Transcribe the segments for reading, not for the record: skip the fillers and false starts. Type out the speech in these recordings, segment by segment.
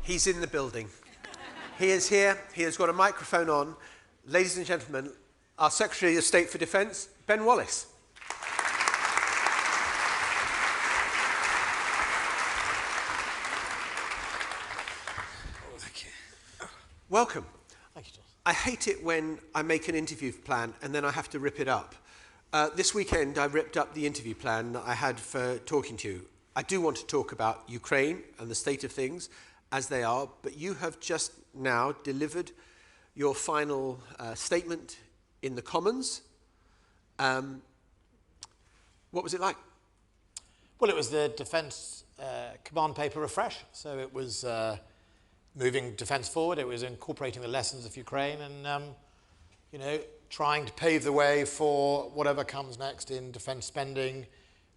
He's in the building. He is here. He has got a microphone on. Ladies and gentlemen, our Secretary of State for Defence, Ben Wallace. Thank you. Welcome. Thank you, John. I hate it when I make an interview plan and then I have to rip it up. This weekend, I ripped up the interview plan that I had for talking to you. I do want to talk about Ukraine and the state of things as they are, but you have just now delivered your final statement in the Commons. What was it like? Well, it was the Defence Command Paper refresh. So it was moving defence forward. It was incorporating the lessons of Ukraine and, you know, trying to pave the way for whatever comes next in defence spending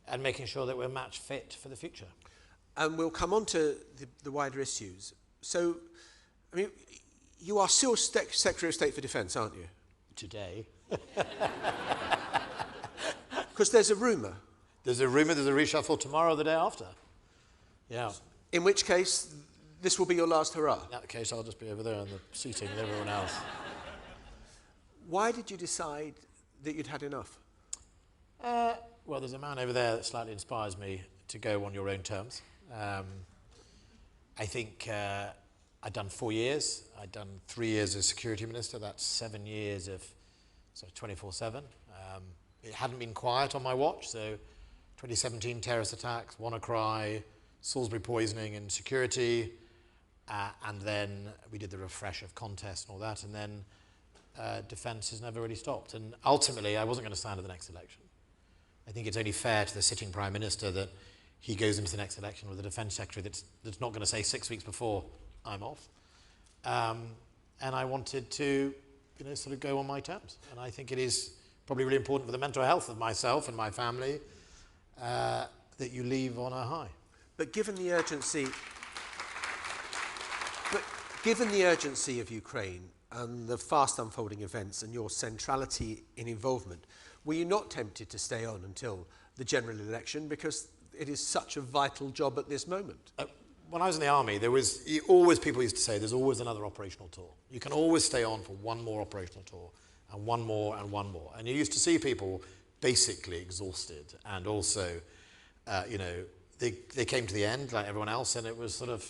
and making sure that we're match fit for the future. And we'll come on to the wider issues. So, I mean, you are still Secretary of State for Defence, aren't you? Today. Because there's a rumour. There's a rumour there's a reshuffle tomorrow or the day after. Yeah. In which case, this will be your last hurrah. In that case, I'll just be over there on the seating with everyone else. Why did you decide that you'd had enough? Well, there's a man over there that slightly inspires me to go on your own terms. I think I'd done 4 years. I'd done 3 years as Security Minister. That's 7 years of sort of 24/7. It hadn't been quiet on my watch. So 2017 terrorist attacks, WannaCry, Salisbury poisoning and security. And then we did the refresh of contest and all that. And then defence has never really stopped. And ultimately, I wasn't going to stand at the next election. I think it's only fair to the sitting Prime Minister that he goes into the next election with a Defence Secretary that's not going to say 6 weeks before I'm off. And I wanted to, you know, sort of go on my terms. And I think it is probably really important for the mental health of myself and my family that you leave on a high. But given the urgency of Ukraine and the fast unfolding events and your centrality in involvement, were you not tempted to stay on until the general election because it is such a vital job at this moment? When I was in the army, there was people used to say there's always another operational tour. You can always stay on for one more operational tour and one more and one more. And you used to see people basically exhausted and also, you know, they came to the end like everyone else and it was sort of,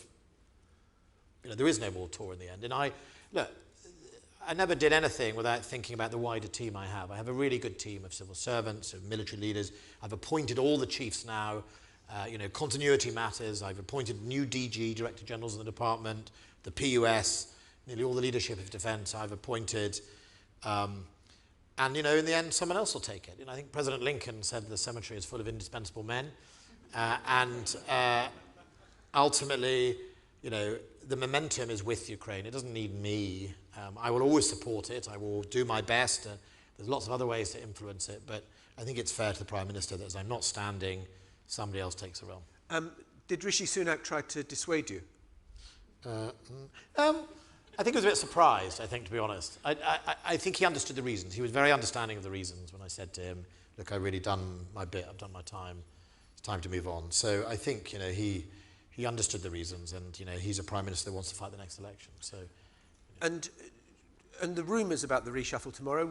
you know, there is no more tour in the end. And I never did anything without thinking about the wider team I have. I have a really good team of civil servants, of military leaders. I've appointed all the chiefs now. You know, continuity matters. I've appointed new DG, Director Generals in the department, the PUS, nearly all the leadership of defence I've appointed. And, you know, in the end, someone else will take it. You know, I think President Lincoln said the cemetery is full of indispensable men. Ultimately, you know, the momentum is with Ukraine. It doesn't need me. I will always support it. I will do my best. There's lots of other ways to influence it, but I think it's fair to the Prime Minister that as I'm not standing, somebody else takes the realm. Did Rishi Sunak try to dissuade you? I think he was a bit surprised, I think, to be honest. I think he understood the reasons. He was very understanding of the reasons when I said to him, look, I've really done my bit. I've done my time. It's time to move on. So I think, you know, he understood the reasons and, you know, he's a Prime Minister that wants to fight the next election. So, you know. And the rumours about the reshuffle tomorrow,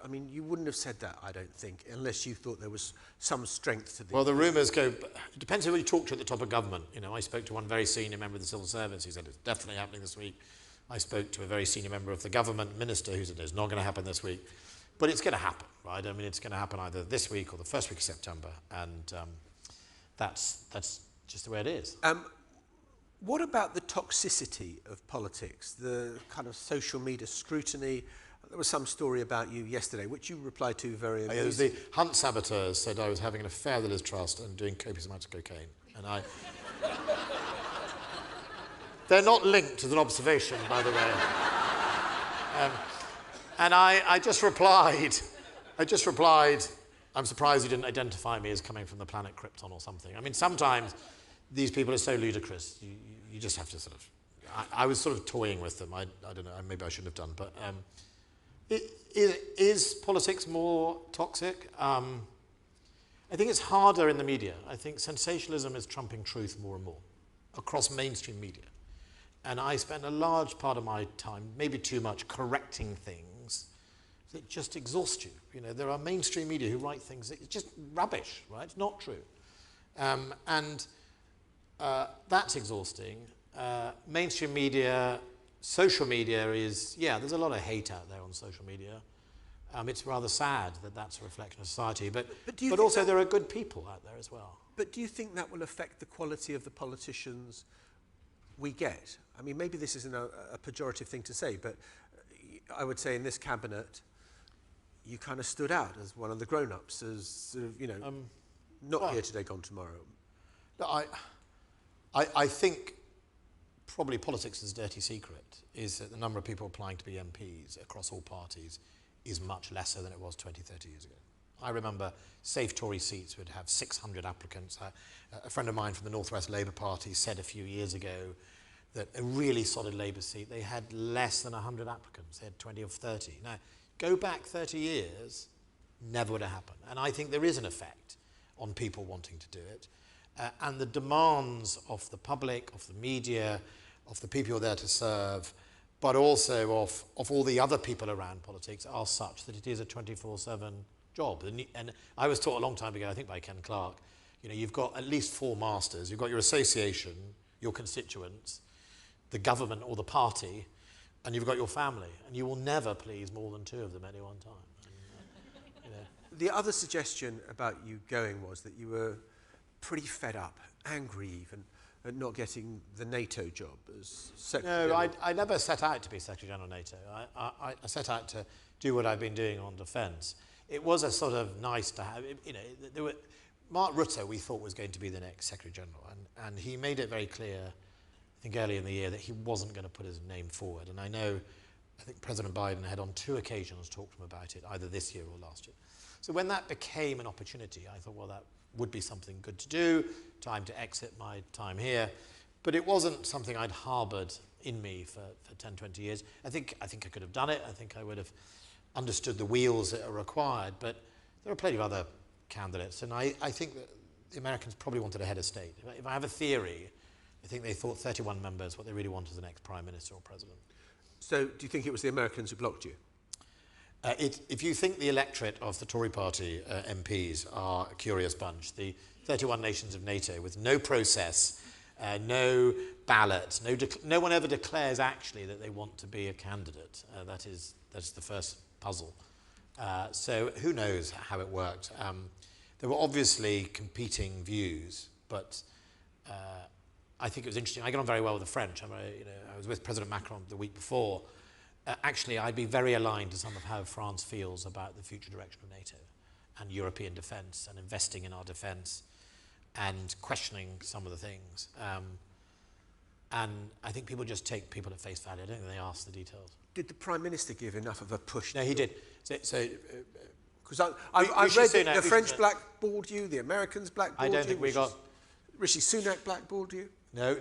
I mean, you wouldn't have said that, I don't think, unless you thought there was some strength to the... Well, the rumours go... It depends who you talk to at the top of government. You know, I spoke to one very senior member of the civil service who said it's definitely happening this week. I spoke to a very senior member of the government minister who said it's not going to happen this week. But it's going to happen, right? I mean, it's going to happen either this week or the first week of September. And that's just the way it is. What about the toxicity of politics, the kind of social media scrutiny? There was some story about you yesterday, which you replied to very amusingly. It was the Hunt saboteurs said I was having an affair with Liz Truss and doing copious amounts of cocaine. And they're not linked as an observation, by the way. And I just replied, I'm surprised you didn't identify me as coming from the planet Krypton or something. I mean, sometimes these people are so ludicrous, you just have to sort of... I was sort of toying with them. I don't know, maybe I shouldn't have done, but... Is politics more toxic? I think it's harder in the media. I think sensationalism is trumping truth more and more across mainstream media. And I spend a large part of my time, maybe too much, correcting things that just exhaust you. You know, there are mainstream media who write things that it's just rubbish, right? It's not true. And that's exhausting. Mainstream media, social media is, there's a lot of hate out there on social media. It's rather sad that that's a reflection of society, but also there are good people out there as well. But do you think that will affect the quality of the politicians we get? I mean, maybe this isn't a pejorative thing to say, but I would say in this cabinet, you kind of stood out as one of the grown-ups, as sort of, not here today, gone tomorrow. No, I think probably politics' dirty secret is that the number of people applying to be MPs across all parties is much lesser than it was 20, 30 years ago. I remember safe Tory seats would have 600 applicants. A friend of mine from the North West Labour Party said a few years ago that a really solid Labour seat, they had less than 100 applicants. They had 20 or 30. Now, go back 30 years, never would have happened. And I think there is an effect on people wanting to do it. And the demands of the public, of the media, of the people you're there to serve, but also of all the other people around politics are such that it is a 24/7 job. And I was taught a long time ago, I think by Ken Clarke, you've got at least 4 masters. You've got your association, your constituents, the government or the party, and you've got your family. And you will never please more than 2 of them at any one time. And, The other suggestion about you going was that you were pretty fed up, angry even, at not getting the NATO job as Secretary General. No, I never set out to be Secretary General of NATO. I set out to do what I've been doing on defence. It was a sort of nice to have, Mark Rutte we thought was going to be the next Secretary General, and he made it very clear, I think early in the year, that he wasn't going to put his name forward. And I think President Biden had on 2 occasions talked to him about it, either this year or last year. So when that became an opportunity, I thought, well, that would be something good to do, time to exit my time here. But it wasn't something I'd harboured in me for 10, 20 years. I think I could have done it. I think I would have understood the wheels that are required. But there are plenty of other candidates. And I think that the Americans probably wanted a head of state. If I have a theory, I think they thought 31 members, what they really want is the next prime minister or president. So do you think it was the Americans who blocked you? If you think the electorate of the Tory party MPs are a curious bunch, the 31 nations of NATO with no process, no ballot, no one ever declares actually that they want to be a candidate. That's the first puzzle. So who knows how it worked. There were obviously competing views, but I think it was interesting. I got on very well with the French. I was with President Macron the week before. Actually, I'd be very aligned to some of how France feels about the future direction of NATO and European defence and investing in our defence and questioning some of the things. And I think people just take people at face value. I don't think they ask the details. Did the Prime Minister give enough of a push? No, he did. Because I read that the French blackballed you, the Americans blackballed you. I don't think we got... Rishi Sunak blackballed you? No,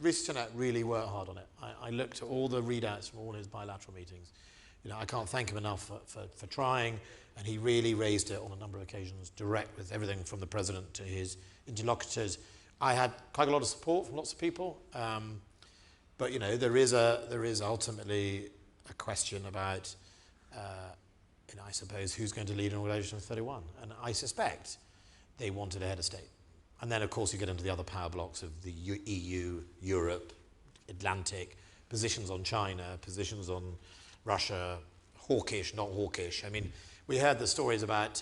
Rishi Sunak really worked hard on it. I looked at all the readouts from all his bilateral meetings. I can't thank him enough for trying, and he really raised it on a number of occasions, direct with everything from the President to his interlocutors. I had quite a lot of support from lots of people, but there is ultimately a question about, I suppose, who's going to lead an organisation of 31, and I suspect they wanted a head of state. And then, of course, you get into the other power blocks of the EU, Europe, Atlantic, positions on China, positions on Russia, hawkish, not hawkish. I mean, we heard the stories about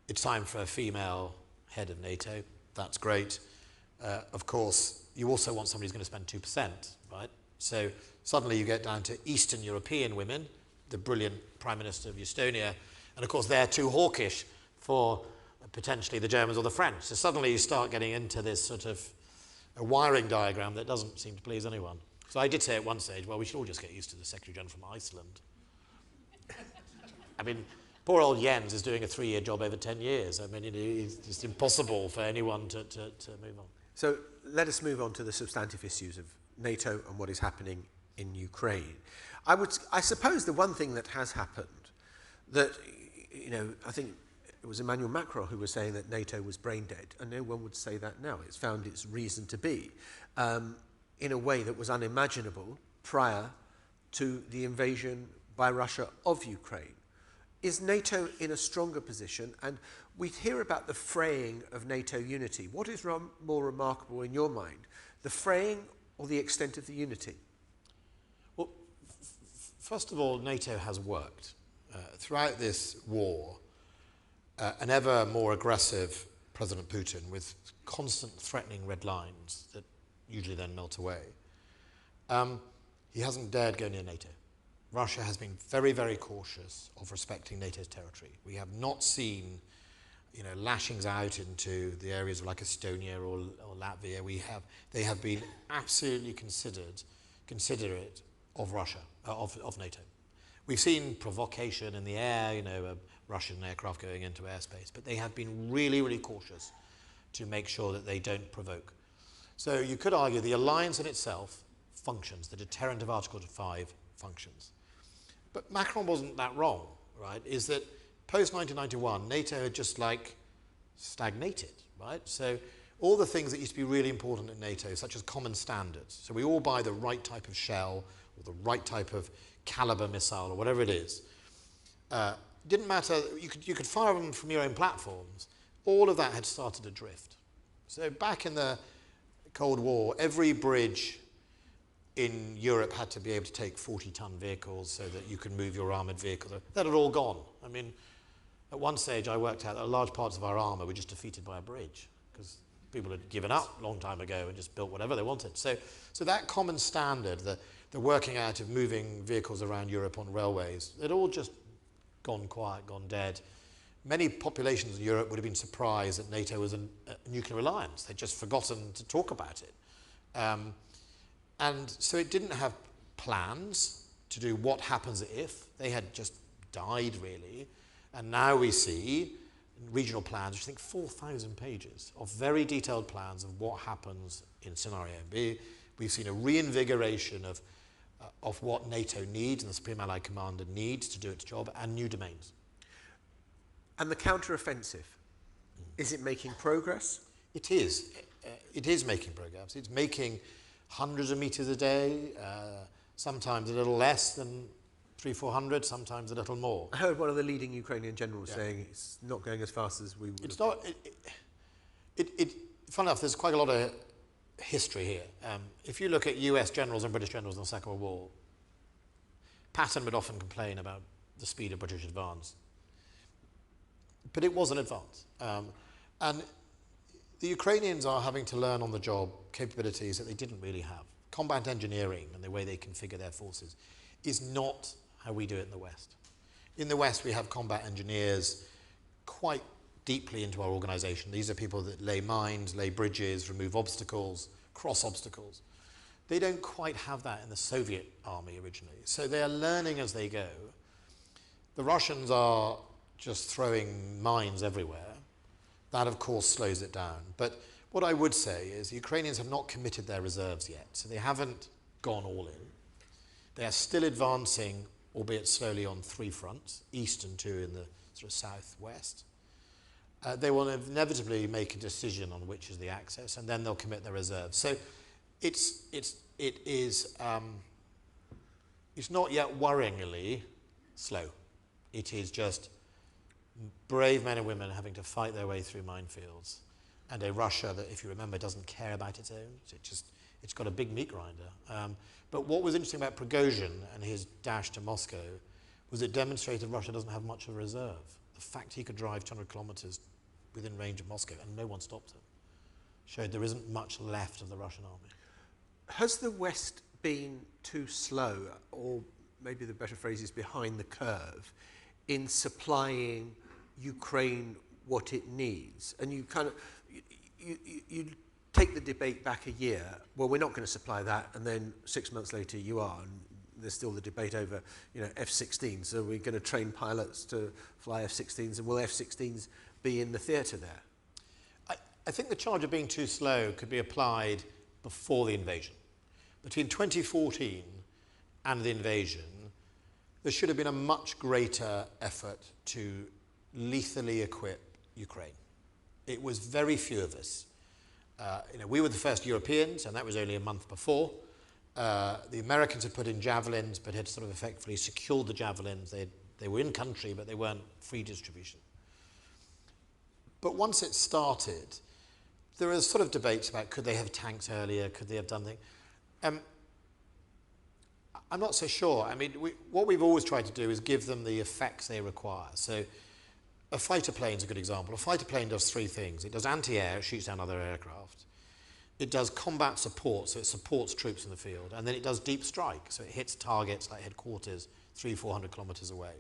it's time for a female head of NATO. That's great. Of course, you also want somebody who's going to spend 2%, right? So suddenly you get down to Eastern European women, the brilliant Prime Minister of Estonia, and of course they're too hawkish for potentially the Germans or the French. So suddenly you start getting into this sort of a wiring diagram that doesn't seem to please anyone. So I did say at one stage, well, we should all just get used to the Secretary General from Iceland. I mean, poor old Jens is doing a 3-year job over 10 years. I mean, it's just impossible for anyone to move on. So let us move on to the substantive issues of NATO and what is happening in Ukraine. I suppose the one thing that has happened that, I think it was Emmanuel Macron who was saying that NATO was brain dead, and no one would say that now. It's found its reason to be. in a way that was unimaginable prior to the invasion by Russia of Ukraine. Is NATO in a stronger position? And we hear about the fraying of NATO unity. What is more remarkable in your mind, the fraying or the extent of the unity? Well, first of all, NATO has worked. Throughout this war, an ever more aggressive President Putin with constant threatening red lines that usually then melt away, he hasn't dared go near NATO. Russia has been very, very cautious of respecting NATO's territory. We have not seen, lashings out into the areas like Estonia or Latvia. They have been absolutely considerate of Russia, of NATO. We've seen provocation in the air, a Russian aircraft going into airspace, but they have been really, really cautious to make sure that they don't provoke. So you could argue the alliance in itself functions, the deterrent of Article 5 functions. But Macron wasn't that wrong, right? Is that post-1991, NATO had just stagnated, right? So all the things that used to be really important in NATO, such as common standards, so we all buy the right type of shell or the right type of caliber missile or whatever it is, didn't matter, you could fire them from your own platforms. All of that had started to drift. So back in the Cold War, every bridge in Europe had to be able to take 40-ton vehicles so that you could move your armoured vehicles. That had all gone. I mean, at one stage I worked out that large parts of our armour were just defeated by a bridge because people had given up a long time ago and just built whatever they wanted. So that common standard, the working out of moving vehicles around Europe on railways, it all just gone quiet, gone dead. Many populations in Europe would have been surprised that NATO was a nuclear alliance. They'd just forgotten to talk about it. And so it didn't have plans to do what happens if. They had just died, really. And now we see regional plans, which I think 4,000 pages of very detailed plans of what happens in scenario B. We've seen a reinvigoration of what NATO needs and the Supreme Allied Commander needs to do its job, and new domains. And the counter-offensive, is it making progress? It is. It is making progress. It's making hundreds of meters a day, sometimes a little less than 300-400, sometimes a little more. I heard one of the leading Ukrainian generals saying it's not going as fast as we would. It's not. Funny enough, there's quite a lot of history here. If you look at US generals and British generals in the Second World War, Patton would often complain about the speed of British advance. But it was an advance. And the Ukrainians are having to learn on the job capabilities that they didn't really have. Combat engineering and the way they configure their forces is not how we do it in the West. In the West, we have combat engineers quite deeply into our organization. These are people that lay mines, lay bridges, remove obstacles, cross obstacles. They don't quite have that in the Soviet army originally. So they are learning as they go. The Russians are just throwing mines everywhere. That, of course, slows it down. But what I would say is the Ukrainians have not committed their reserves yet, so they haven't gone all in. They are still advancing, albeit slowly, on 3 fronts, east and 2 in the sort of southwest. They will inevitably make a decision on which is the axis, and then they'll commit their reserves. So it is not yet worryingly slow. It is just brave men and women having to fight their way through minefields, and a Russia that, if you remember, doesn't care about its own. It's got a big meat grinder. But what was interesting about Prigozhin and his dash to Moscow was it demonstrated Russia doesn't have much of a reserve. The fact he could drive 200 kilometers within range of Moscow and no one stopped him showed there isn't much left of the Russian army. Has the West been too slow, or maybe the better phrase is behind the curve, in supplying Ukraine what it needs? And you kind of, you take the debate back a year, well, we're not going to supply that, and then 6 months later you are, and there's still the debate over, F-16s. So we're going to train pilots to fly F-16s, and will F-16s be in the theatre there? I think the charge of being too slow could be applied before the invasion. Between 2014 and the invasion, there should have been a much greater effort to lethally equip Ukraine. It was very few of us. we were the first Europeans, and that was only a month before. The Americans had put in javelins, but had sort of effectively secured the javelins. They were in country, but they weren't free distribution. But once it started, there were sort of debates about could they have tanks earlier, could they have done things. I'm not so sure. I mean, what we've always tried to do is give them the effects they require. So a fighter plane is a good example. A fighter plane does three things. It does anti-air, it shoots down other aircraft. It does combat support, so it supports troops in the field. And then it does deep strike, so it hits targets like headquarters 300-400 kilometers away.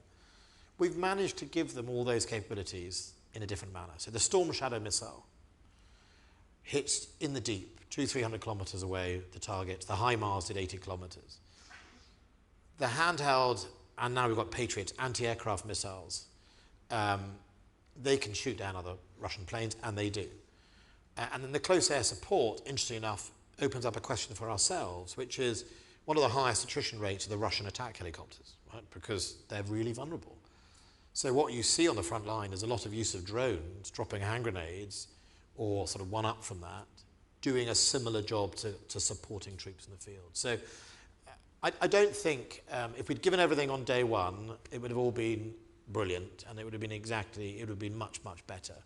We've managed to give them all those capabilities in a different manner. So the Storm Shadow missile hits in the deep, 200-300 kilometers away, the target. The HIMARS did 80 kilometers. The handheld, and now we've got Patriots, anti-aircraft missiles, they can shoot down other Russian planes, and they do. And then the close air support, interestingly enough, opens up a question for ourselves, which is one of the highest attrition rates of the Russian attack helicopters, right? Because they're really vulnerable. So what you see on the front line is a lot of use of drones, dropping hand grenades, or sort of one up from that, doing a similar job to supporting troops in the field. So I don't think, if we'd given everything on day one, it would have all been brilliant, and it would have been much, much better.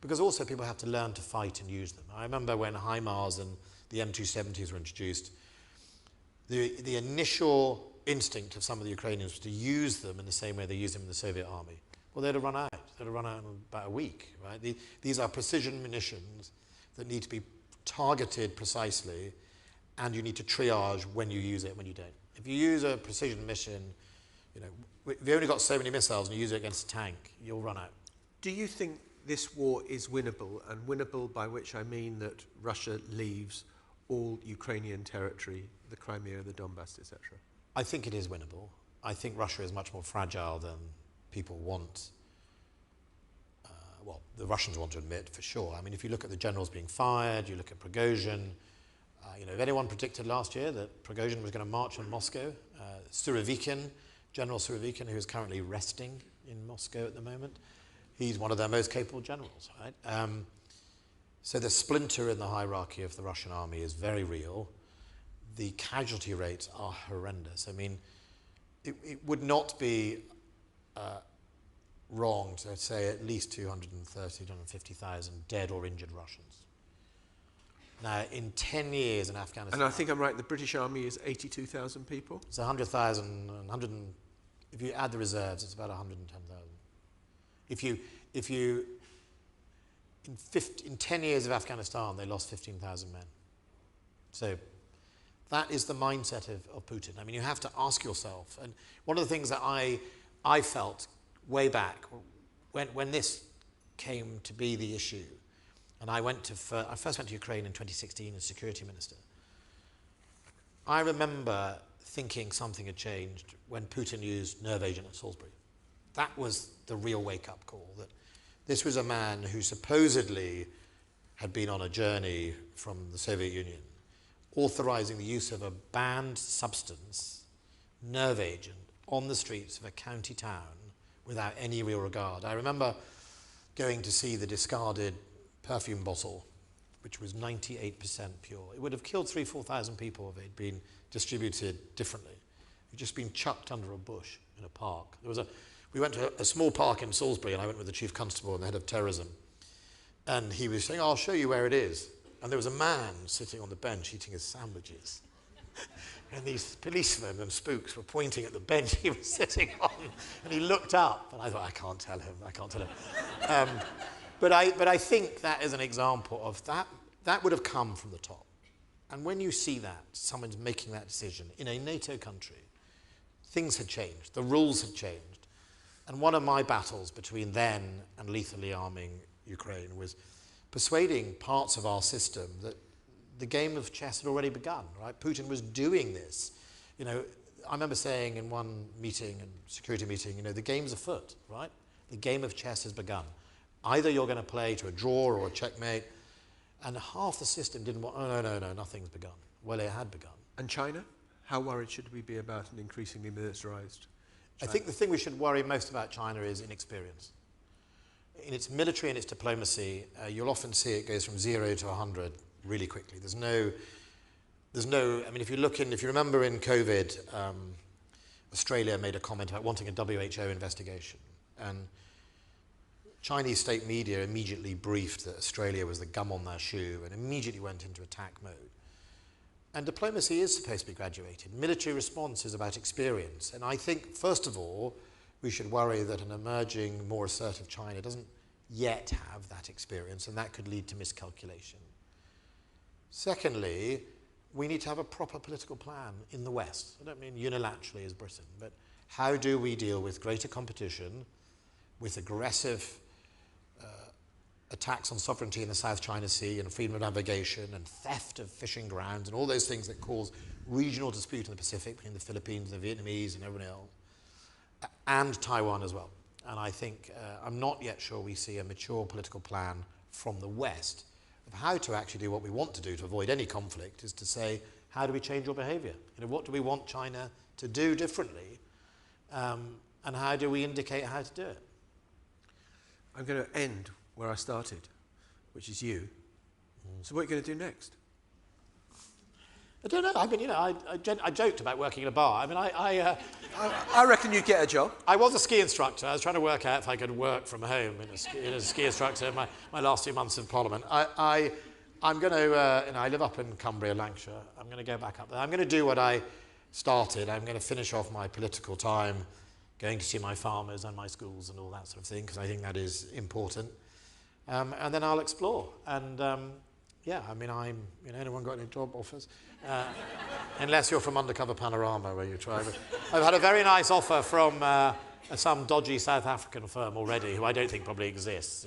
Because also people have to learn to fight and use them. I remember when HIMARS and the M270s were introduced, the initial instinct of some of the Ukrainians was to use them in the same way they used them in the Soviet army. Well, they'd have run out. They'd have run out in about a week, right? These are precision munitions that need to be targeted precisely, and you need to triage when you use it, when you don't. If you use a precision mission, if you've only got so many missiles and you use it against a tank, you'll run out. Do you think this war is winnable, and winnable by which I mean that Russia leaves all Ukrainian territory, the Crimea, the Donbass, etc.? I think it is winnable. I think Russia is much more fragile than people want. The Russians want to admit, for sure. I mean, if you look at the generals being fired, you look at Prigozhin. If anyone predicted last year that Prigozhin was going to march on Moscow, Surovikin, General Surovikin, who is currently resting in Moscow at the moment, he's one of their most capable generals, right? So the splinter in the hierarchy of the Russian army is very real. The casualty rates are horrendous. I mean, it would not be wrong to say at least 230,000, 250,000 dead or injured Russians. Now, in 10 years in Afghanistan... And I think I'm right, the British Army is 82,000 people? It's 100,000, if you add the reserves, it's about 110,000. In 10 years of Afghanistan, they lost 15,000 men. So that is the mindset of Putin. I mean, you have to ask yourself, and one of the things that I felt way back when this came to be the issue, and I first went to Ukraine in 2016 as security minister. I remember thinking something had changed when Putin used nerve agent at Salisbury. That was the real wake-up call, that this was a man who supposedly had been on a journey from the Soviet Union, authorizing the use of a banned substance, nerve agent, on the streets of a county town without any real regard. I remember going to see the discarded perfume bottle, which was 98% pure. It would have killed 3,000-4,000 people if it had been distributed differently. It had just been chucked under a bush in a park. We went to a small park in Salisbury, and I went with the chief constable and the head of terrorism. And he was saying, I'll show you where it is. And there was a man sitting on the bench eating his sandwiches. And these policemen and spooks were pointing at the bench he was sitting on. And he looked up, and I thought, I can't tell him. But I think that is an example of that would have come from the top. And when you see that, someone's making that decision in a NATO country, things had changed, the rules had changed. And one of my battles between then and lethally arming Ukraine was persuading parts of our system that the game of chess had already begun, right? Putin was doing this. I remember saying in one meeting, a security meeting, the game's afoot, right? The game of chess has begun. Either you're going to play to a draw or a checkmate, and half the system didn't want, no, nothing's begun. Well, it had begun. And China? How worried should we be about an increasingly militarized China? I think the thing we should worry most about China is inexperience. In its military and its diplomacy, you'll often see it goes from 0 to 100 really quickly. There's no, I mean, if you remember in COVID, Australia made a comment about wanting a WHO investigation. And Chinese state media immediately briefed that Australia was the gum on their shoe and immediately went into attack mode. And diplomacy is supposed to be graduated. Military response is about experience. And I think, first of all, we should worry that an emerging, more assertive China doesn't yet have that experience, and that could lead to miscalculation. Secondly, we need to have a proper political plan in the West. I don't mean unilaterally as Britain, but how do we deal with greater competition, with aggressive attacks on sovereignty in the South China Sea and freedom of navigation and theft of fishing grounds and all those things that cause regional dispute in the Pacific between the Philippines and the Vietnamese and everyone else, and Taiwan as well. And I think I'm not yet sure we see a mature political plan from the West of how to actually do what we want to do to avoid any conflict, is to say, how do we change your behavior? What do we want China to do differently? And how do we indicate how to do it? I'm going to end where I started, which is you. So what are you going to do next? I don't know. I mean, I joked about working in a bar. I mean, I reckon you'd get a job. I was a ski instructor. I was trying to work out if I could work from home as a ski instructor in my last 2 months in Parliament. I'm going to, I live up in Cumbria, Lancashire. I'm going to go back up there. I'm going to do what I started. I'm going to finish off my political time going to see my farmers and my schools and all that sort of thing, because I think that is important. And then I'll explore. And yeah, I mean, anyone got any job offers? Unless you're from Undercover Panorama, where you try. But I've had a very nice offer from some dodgy South African firm already, who I don't think probably exists.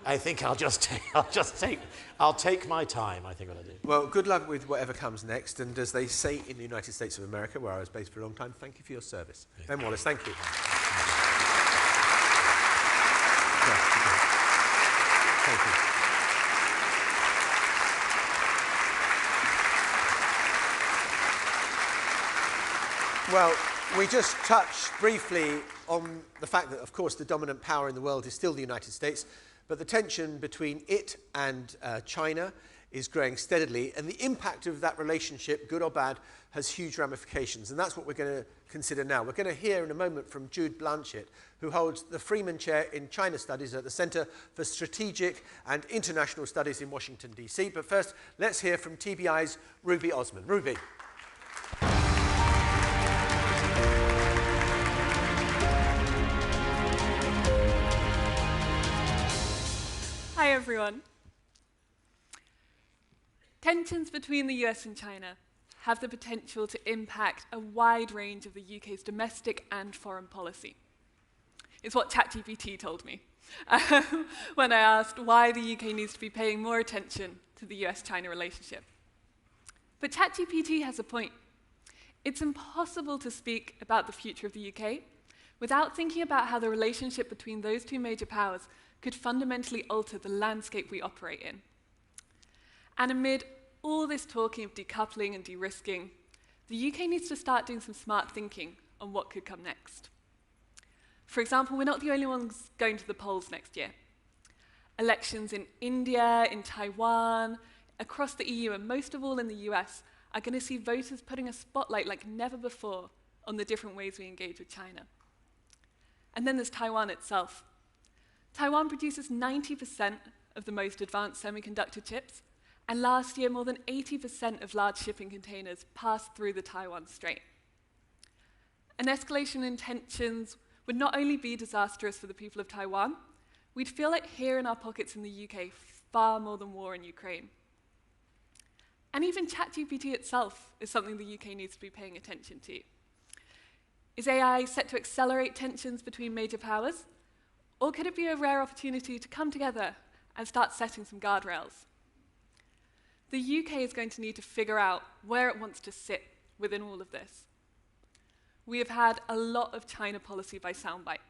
I think I'll take my time. I think what I do. Well, good luck with whatever comes next. And as they say in the United States of America, where I was based for a long time, thank you for your service. Ben Wallace, thank you. Thank you. Well, we just touched briefly on the fact that, of course, the dominant power in the world is still the United States, but the tension between it and China is growing steadily, and the impact of that relationship, good or bad, has huge ramifications, and that's what we're going to consider now. We're going to hear in a moment from Jude Blanchett, who holds the Freeman Chair in China Studies at the Center for Strategic and International Studies in Washington, D.C. But first, let's hear from TBI's Ruby Osman. Ruby. Hi, everyone. Tensions between the US and China have the potential to impact a wide range of the UK's domestic and foreign policy. It's what ChatGPT told me when I asked why the UK needs to be paying more attention to the US-China relationship. But ChatGPT has a point. It's impossible to speak about the future of the UK without thinking about how the relationship between those two major powers could fundamentally alter the landscape we operate in. And amid all this talking of decoupling and de-risking, the UK needs to start doing some smart thinking on what could come next. For example, we're not the only ones going to the polls next year. Elections in India, in Taiwan, across the EU, and most of all in the US, are going to see voters putting a spotlight like never before on the different ways we engage with China. And then there's Taiwan itself. Taiwan produces 90% of the most advanced semiconductor chips, and last year more than 80% of large shipping containers passed through the Taiwan Strait. An escalation in tensions would not only be disastrous for the people of Taiwan, we'd feel it here in our pockets in the UK far more than war in Ukraine. And even ChatGPT itself is something the UK needs to be paying attention to. Is AI set to accelerate tensions between major powers? Or could it be a rare opportunity to come together and start setting some guardrails? The UK is going to need to figure out where it wants to sit within all of this. We have had a lot of China policy by soundbite.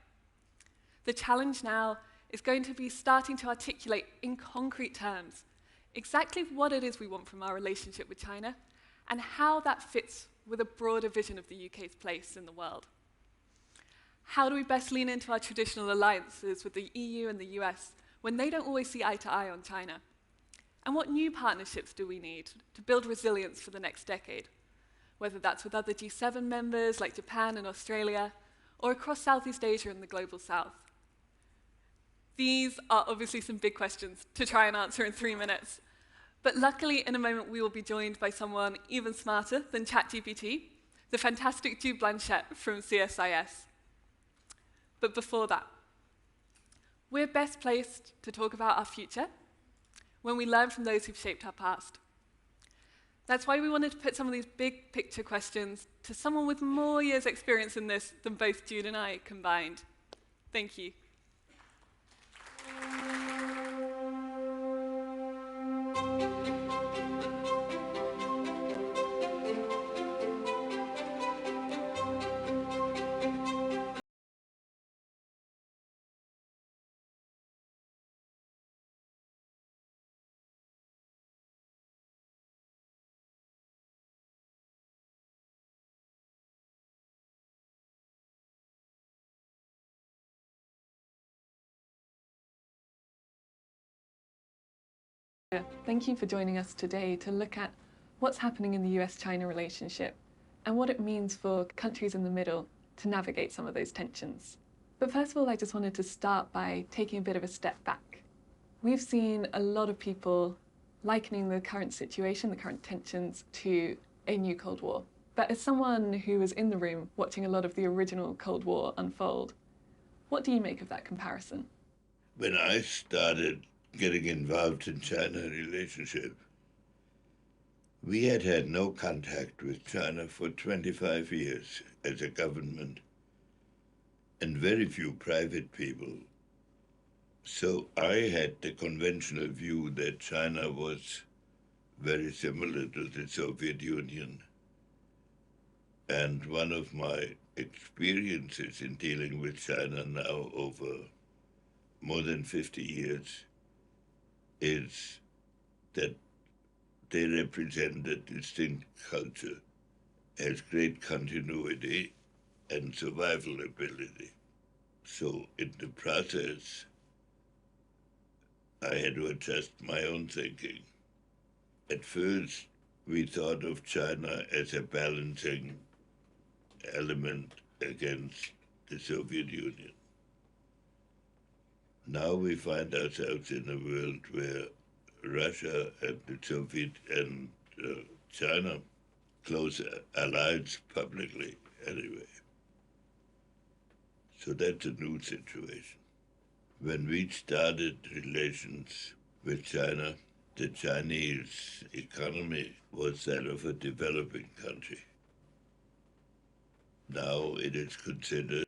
The challenge now is going to be starting to articulate in concrete terms exactly what it is we want from our relationship with China and how that fits with a broader vision of the UK's place in the world. How do we best lean into our traditional alliances with the EU and the US when they don't always see eye to eye on China? And what new partnerships do we need to build resilience for the next decade? Whether that's with other G7 members like Japan and Australia, or across Southeast Asia and the Global South. These are obviously some big questions to try and answer in 3 minutes. But luckily, in a moment, we will be joined by someone even smarter than ChatGPT, the fantastic Jude Blanchette from CSIS. But before that, we're best placed to talk about our future when we learn from those who've shaped our past. That's why we wanted to put some of these big picture questions to someone with more years' experience in this than both Jude and I combined. Thank you. Thank you for joining us today to look at what's happening in the US-China relationship and what it means for countries in the middle to navigate some of those tensions. But first of all, I just wanted to start by taking a bit of a step back. We've seen a lot of people likening the current situation, the current tensions, to a new Cold War. But as someone who was in the room watching a lot of the original Cold War unfold, what do you make of that comparison? When I started getting involved in China relationship, we had had no contact with China for 25 years as a government, and very few private people. So I had the conventional view that China was very similar to the Soviet Union. And one of my experiences in dealing with China now over more than 50 years is that they represent a distinct culture, has great continuity and survival ability. So in the process, I had to adjust my own thinking. At first, we thought of China as a balancing element against the Soviet Union. Now we find ourselves in a world where Russia and the Soviet and China, close allies publicly anyway. So that's a new situation. When we started relations with China, the Chinese economy was that of a developing country. Now it is considered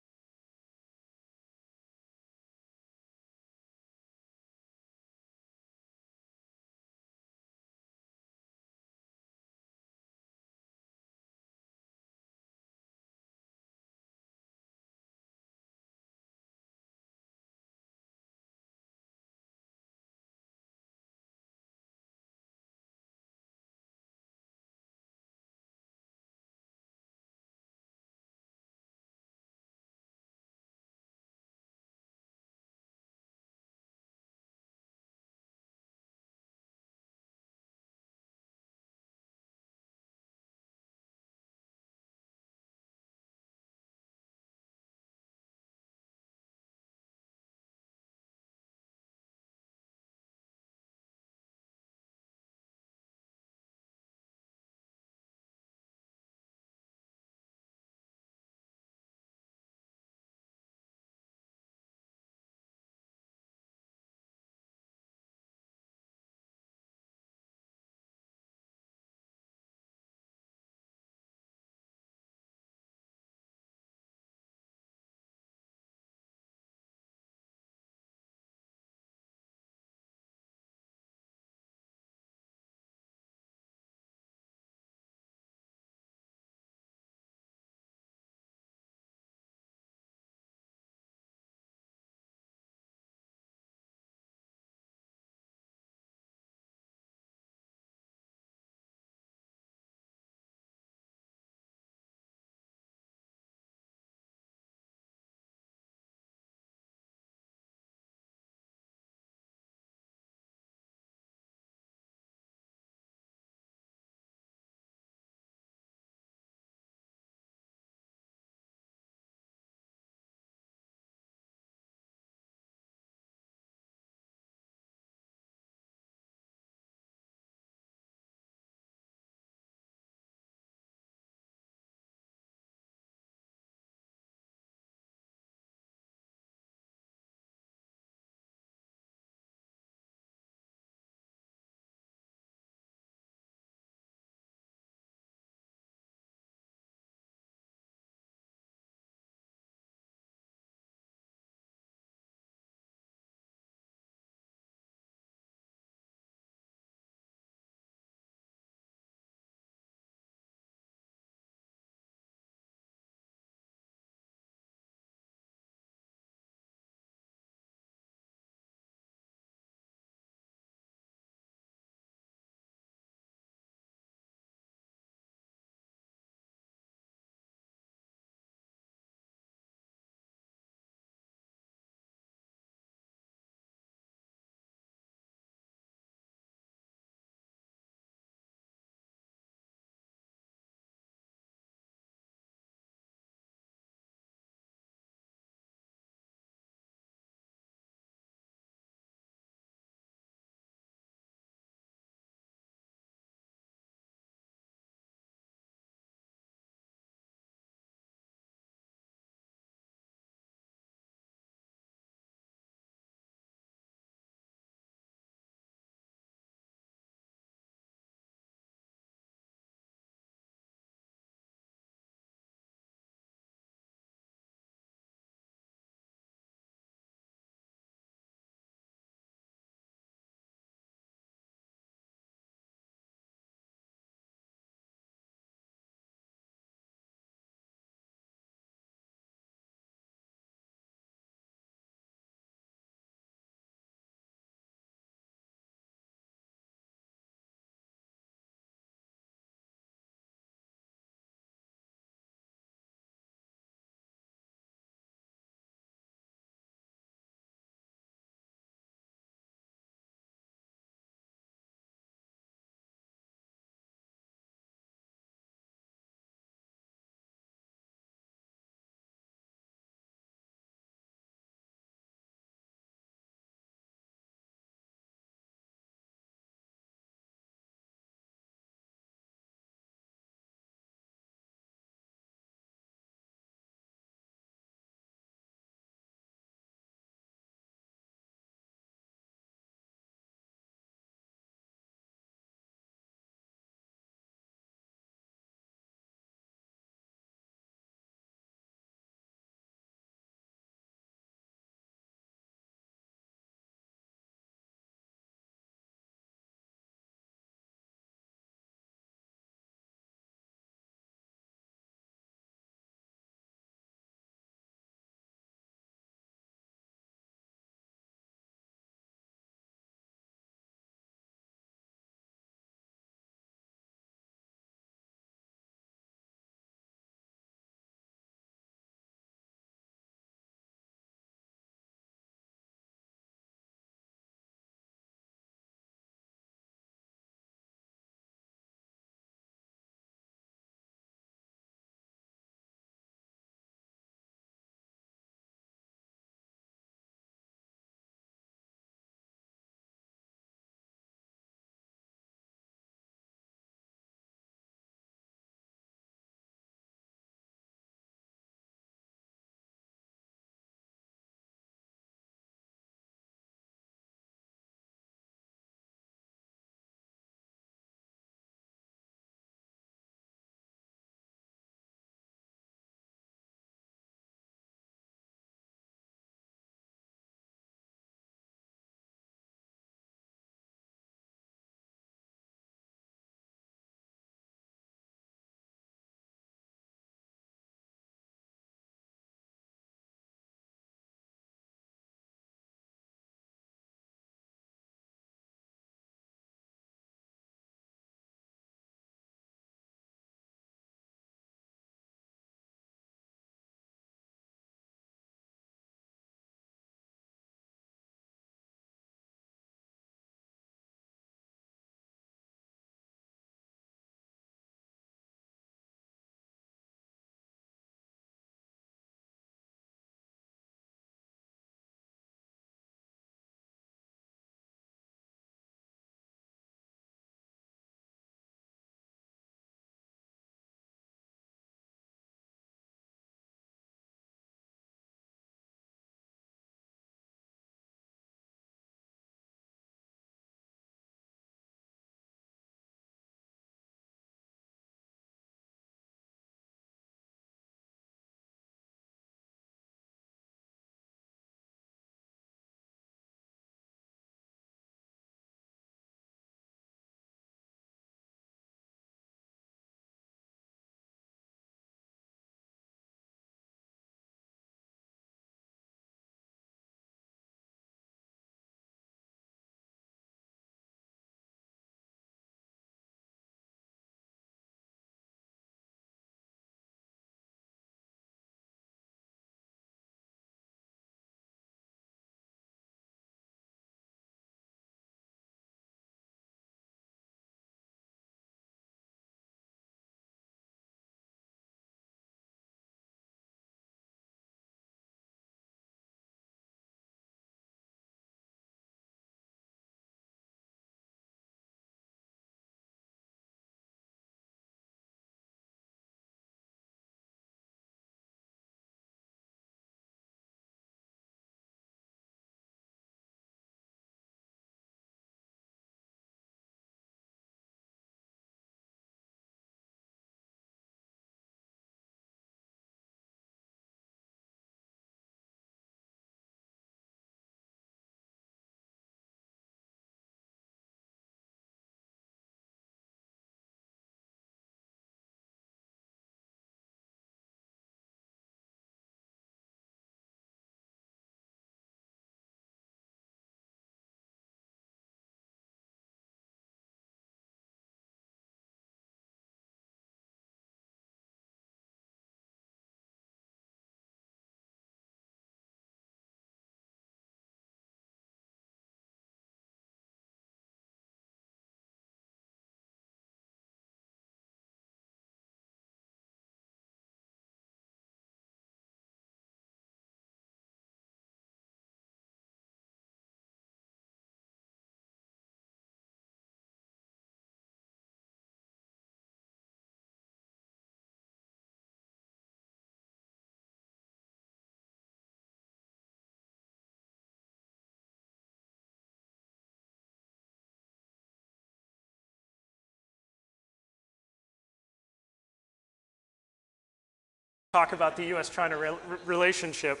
talk about the U.S.-China relationship,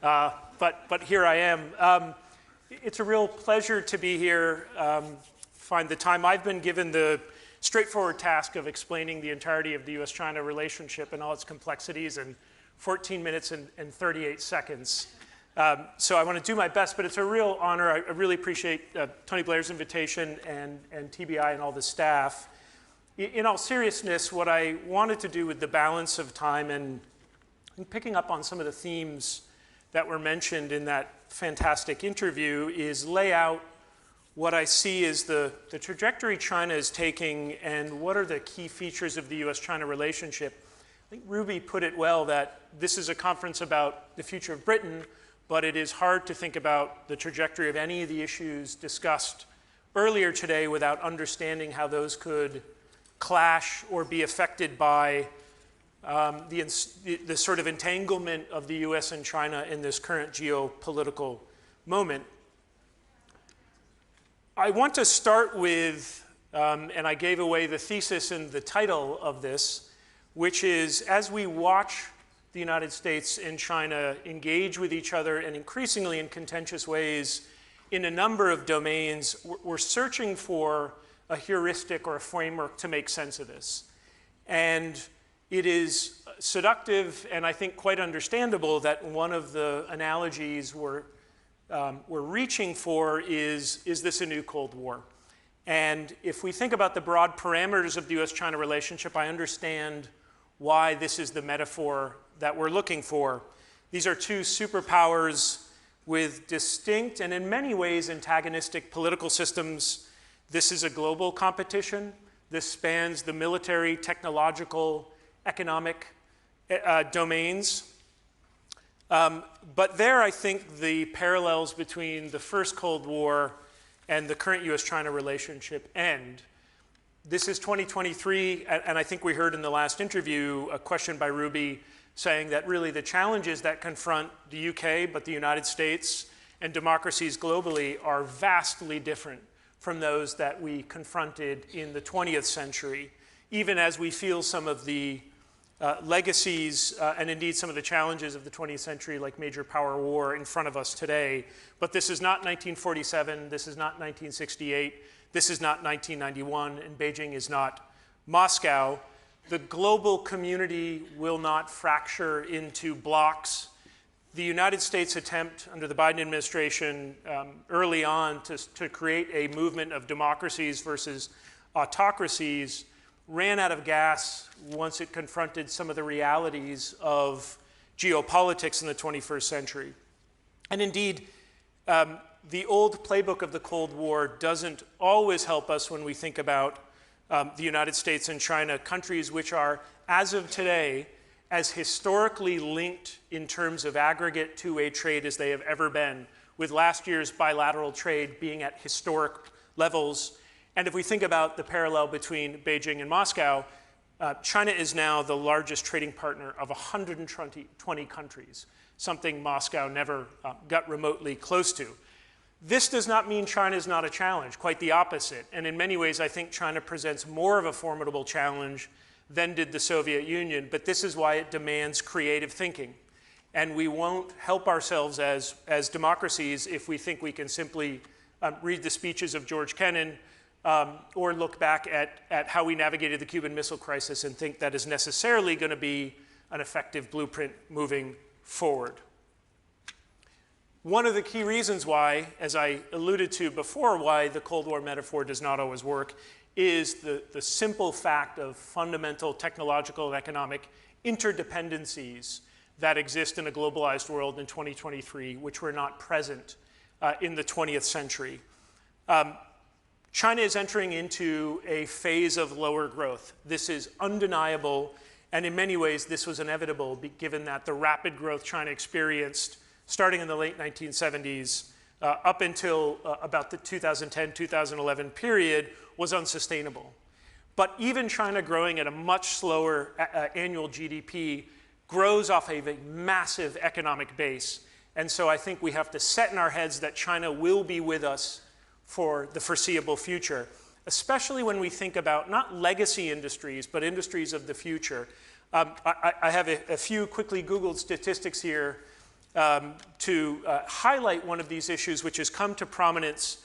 but here I am. It's a real pleasure to be here. Find the time. I've been given the straightforward task of explaining the entirety of the U.S.-China relationship and all its complexities in 14 minutes and 38 seconds. So I want to do my best, but it's a real honor. I really appreciate Tony Blair's invitation and TBI and all the staff. In all seriousness, what I wanted to do with the balance of time and picking up on some of the themes that were mentioned in that fantastic interview is lay out what I see as the trajectory China is taking and what are the key features of the US-China relationship. I think Ruby put it well that this is a conference about the future of Britain, but it is hard to think about the trajectory of any of the issues discussed earlier today without understanding how those could clash or be affected by the sort of entanglement of the US and China in this current geopolitical moment. I want to start with, and I gave away the thesis in the title of this, which is as we watch the United States and China engage with each other and increasingly in contentious ways in a number of domains, we're searching for a heuristic or a framework to make sense of this. And it is seductive and I think quite understandable that one of the analogies we're reaching for is this a new Cold War? And if we think about the broad parameters of the US-China relationship, I understand why this is the metaphor that we're looking for. These are two superpowers with distinct and in many ways antagonistic political systems. This is a global competition. This spans the military, technological, economic domains. But there, I think the parallels between the first Cold War and the current US-China relationship end. This is 2023, and I think we heard in the last interview a question by Ruby saying that really the challenges that confront the UK, but the United States and democracies globally are vastly different from those that we confronted in the 20th century, even as we feel some of the legacies and indeed some of the challenges of the 20th century, like major power war, in front of us today. But this is not 1947, this is not 1968, this is not 1991, and Beijing is not Moscow. The global community will not fracture into blocks. The United States attempt under the Biden administration early on to create a movement of democracies versus autocracies ran out of gas once it confronted some of the realities of geopolitics in the 21st century. And indeed, the old playbook of the Cold War doesn't always help us when we think about the United States and China, countries which are, as of today, as historically linked in terms of aggregate two-way trade as they have ever been, with last year's bilateral trade being at historic levels. And if we think about the parallel between Beijing and Moscow, China is now the largest trading partner of 120 countries, something Moscow never got remotely close to. This does not mean China is not a challenge, quite the opposite. And in many ways, I think China presents more of a formidable challenge than did the Soviet Union, but this is why it demands creative thinking. And we won't help ourselves as democracies if we think we can simply read the speeches of George Kennan or look back at how we navigated the Cuban Missile Crisis and think that is necessarily going to be an effective blueprint moving forward. One of the key reasons why, as I alluded to before, why the Cold War metaphor does not always work is the simple fact of fundamental technological and economic interdependencies that exist in a globalized world in 2023, which were not present in the 20th century. China is entering into a phase of lower growth. This is undeniable, and in many ways this was inevitable given that the rapid growth China experienced starting in the late 1970s up until about the 2010-2011 period was unsustainable. But even China growing at a much slower annual GDP grows off of a massive economic base. And so I think we have to set in our heads that China will be with us for the foreseeable future, especially when we think about not legacy industries, but industries of the future. I have a few quickly Googled statistics here to highlight one of these issues which has come to prominence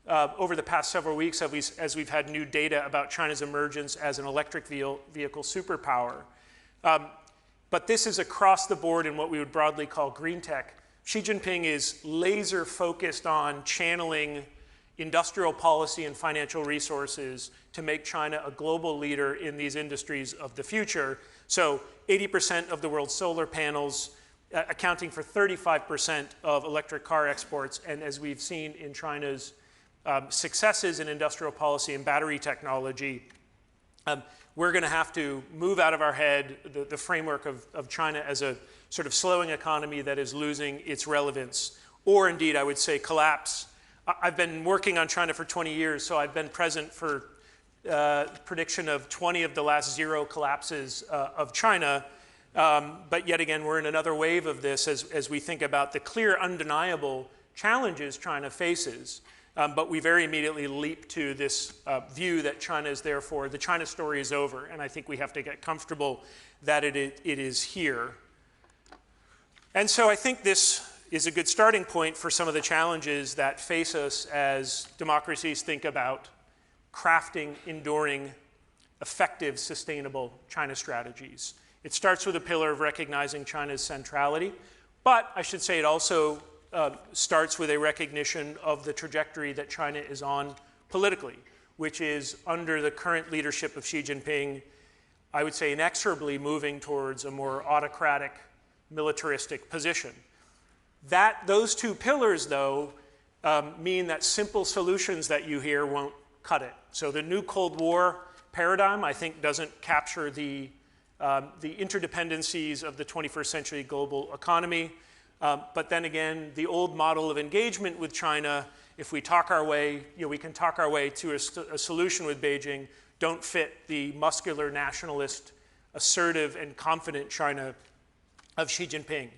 over the past several weeks as we've had new data about China's emergence as an electric vehicle superpower. But this is across the board in what we would broadly call green tech. Xi Jinping is laser focused on channeling industrial policy and financial resources to make China a global leader in these industries of the future. So 80% of the world's solar panels, accounting for 35% of electric car exports. And as we've seen in China's successes in industrial policy and battery technology, we're going to have to move out of our head the framework of China as a sort of slowing economy that is losing its relevance, or indeed, I would say, collapse. I've been working on China for 20 years, so I've been present for prediction of 20 of the last 0 collapses of China. But yet again, we're in another wave of this as we think about the clear, undeniable challenges China faces. But we very immediately leap to this view that China is therefore, the China story is over. And I think we have to get comfortable that it is here. And so I think this is a good starting point for some of the challenges that face us as democracies think about crafting, enduring, effective, sustainable China strategies. It starts with a pillar of recognizing China's centrality, but I should say it also starts with a recognition of the trajectory that China is on politically, which is under the current leadership of Xi Jinping, I would say inexorably moving towards a more autocratic, militaristic position. Those two pillars, though, mean that simple solutions that you hear won't cut it. So the new Cold War paradigm, I think, doesn't capture the interdependencies of the 21st century global economy. But then again, the old model of engagement with China, if we talk our way, we can talk our way to a solution with Beijing, don't fit the muscular, nationalist, assertive, and confident China of Xi Jinping.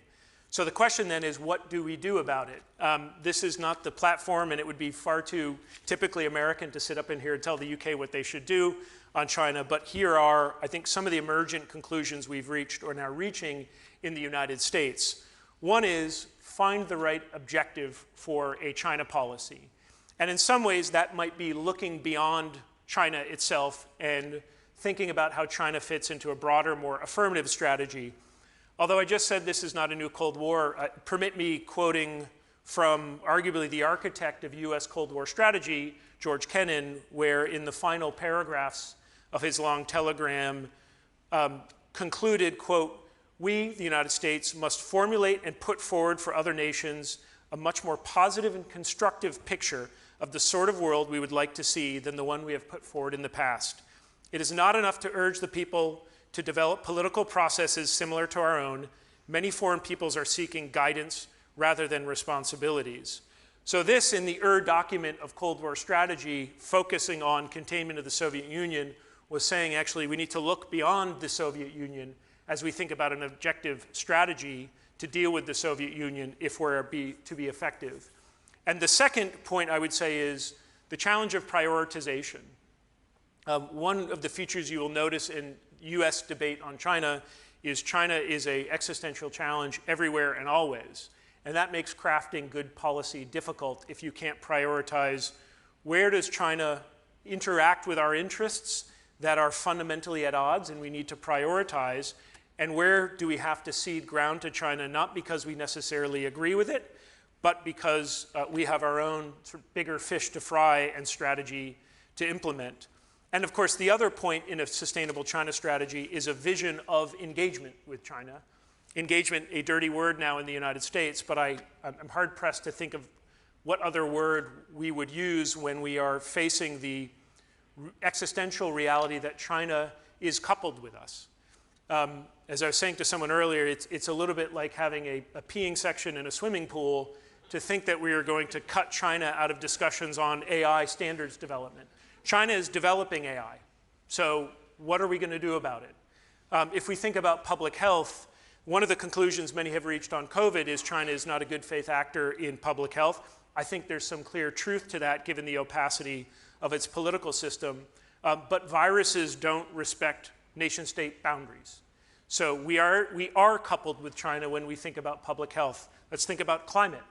So the question then is, what do we do about it? This is not the platform, and it would be far too typically American to sit up in here and tell the UK what they should do on China. But here are, I think, some of the emergent conclusions we've reached or now reaching in the United States. One is find the right objective for a China policy. And in some ways, that might be looking beyond China itself and thinking about how China fits into a broader, more affirmative strategy. Although I just said this is not a new Cold War, permit me quoting from arguably the architect of US Cold War strategy, George Kennan, where in the final paragraphs of his long telegram concluded, quote, "We, the United States, must formulate and put forward for other nations a much more positive and constructive picture of the sort of world we would like to see than the one we have put forward in the past. It is not enough to urge the people to develop political processes similar to our own. Many foreign peoples are seeking guidance rather than responsibilities." So this, in the document of Cold War strategy, focusing on containment of the Soviet Union, was saying actually we need to look beyond the Soviet Union as we think about an objective strategy to deal with the Soviet Union if we're to be effective. And the second point I would say is the challenge of prioritization. One of the features you will notice in US debate on China is an existential challenge everywhere and always. And that makes crafting good policy difficult if you can't prioritize where does China interact with our interests that are fundamentally at odds and we need to prioritize, and where do we have to cede ground to China, not because we necessarily agree with it, but because we have our own sort of bigger fish to fry and strategy to implement. And of course, the other point in a sustainable China strategy is a vision of engagement with China. Engagement, a dirty word now in the United States, but I'm hard-pressed to think of what other word we would use when we are facing the existential reality that China is coupled with us. As I was saying to someone earlier, it's a little bit like having a peeing section in a swimming pool to think that we are going to cut China out of discussions on AI standards development. China is developing AI, so what are we going to do about it? If we think about public health, one of the conclusions many have reached on COVID is China is not a good faith actor in public health. I think there's some clear truth to that given the opacity of its political system, but viruses don't respect nation-state boundaries. So we are coupled with China when we think about public health. Let's think about climate.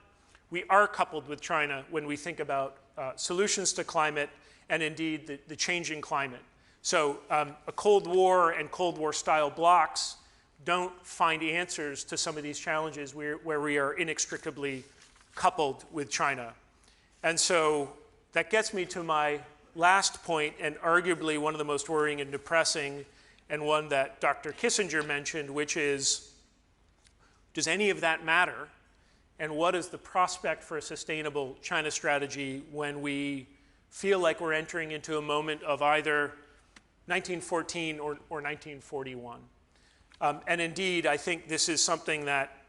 We are coupled with China when we think about solutions to climate and indeed the changing climate. So a Cold War and Cold War style blocs don't find answers to some of these challenges where we are inextricably coupled with China. And so that gets me to my last point, and arguably one of the most worrying and depressing, and one that Dr. Kissinger mentioned, which is, does any of that matter? And what is the prospect for a sustainable China strategy when we feel like we're entering into a moment of either 1914 or 1941? And indeed, I think this is something that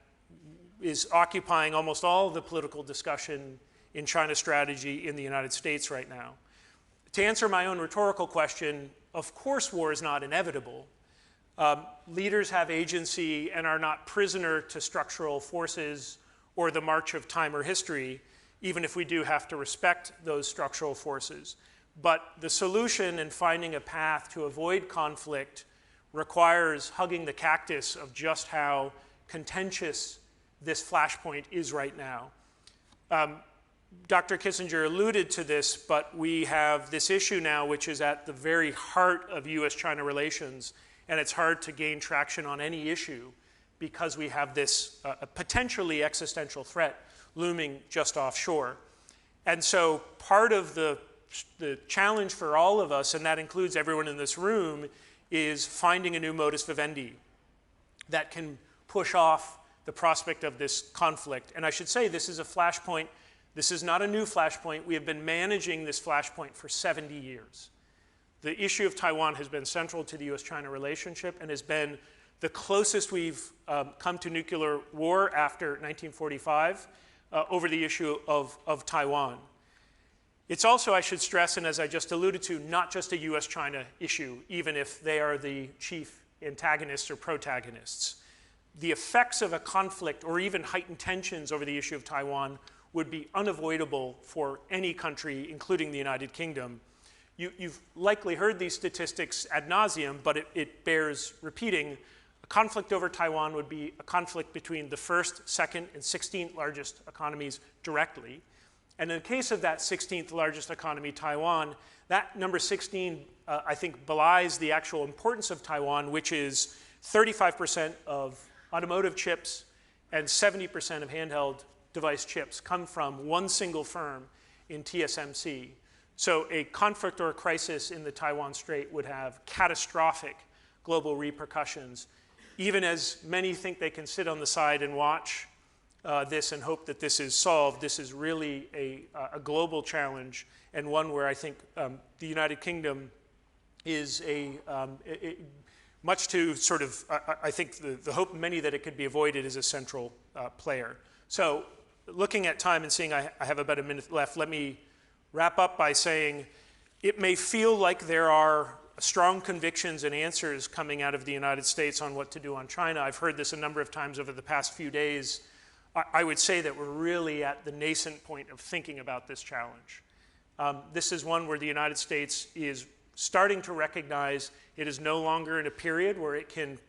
is occupying almost all of the political discussion in China strategy in the United States right now. To answer my own rhetorical question, of course war is not inevitable. Leaders have agency and are not prisoner to structural forces or the march of time or history, even if we do have to respect those structural forces. But the solution in finding a path to avoid conflict requires hugging the cactus of just how contentious this flashpoint is right now. Dr. Kissinger alluded to this, but we have this issue now which is at the very heart of US-China relations, and it's hard to gain traction on any issue because we have this potentially existential threat looming just offshore. And so part of the challenge for all of us, and that includes everyone in this room, is finding a new modus vivendi that can push off the prospect of this conflict. And I should say this is a flashpoint. This is not a new flashpoint. We have been managing this flashpoint for 70 years. The issue of Taiwan has been central to the US-China relationship and has been the closest we've come to nuclear war after 1945 over the issue of Taiwan. It's also, I should stress, and as I just alluded to, not just a US-China issue, even if they are the chief antagonists or protagonists. The effects of a conflict or even heightened tensions over the issue of Taiwan would be unavoidable for any country, including the United Kingdom. You've likely heard these statistics ad nauseum, but it bears repeating. A conflict over Taiwan would be a conflict between the first, second, and 16th largest economies directly. And in the case of that 16th largest economy, Taiwan, that number 16, I think, belies the actual importance of Taiwan, which is 35% of automotive chips and 70% of handheld device chips come from one single firm in TSMC. So a conflict or a crisis in the Taiwan Strait would have catastrophic global repercussions. Even as many think they can sit on the side and watch this and hope that this is solved, this is really a global challenge, and one where I think the United Kingdom is much to sort of, I think the hope many that it could be avoided is a central player. So looking at time and seeing I have about a minute left, let me wrap up by saying it may feel like there are strong convictions and answers coming out of the United States on what to do on China. I've heard this a number of times over the past few days. I would say that we're really at the nascent point of thinking about this challenge. This is one where the United States is starting to recognize it is no longer in a period where it can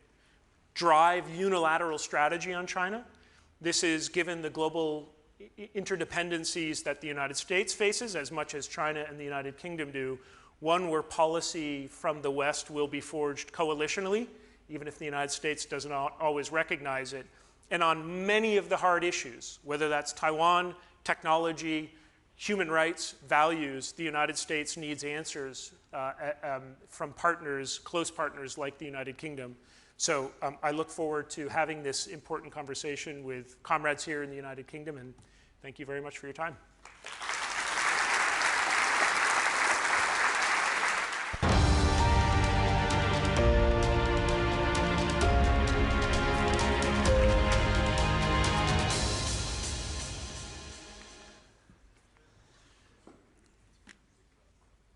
drive unilateral strategy on China. This is, given the global interdependencies that the United States faces as much as China and the United Kingdom do, one where policy from the West will be forged coalitionally, even if the United States doesn't always recognize it. And on many of the hard issues, whether that's Taiwan, technology, human rights, values, the United States needs answers from partners, close partners like the United Kingdom. So I look forward to having this important conversation with comrades here in the United Kingdom, and thank you very much for your time.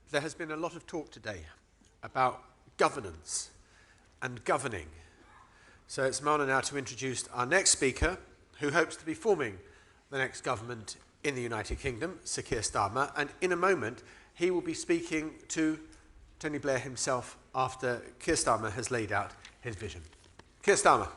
There has been a lot of talk today about governance and governing. So it's my honour now to introduce our next speaker, who hopes to be forming the next government in the United Kingdom, Sir Keir Starmer, and in a moment he will be speaking to Tony Blair himself after Keir Starmer has laid out his vision. Keir Starmer.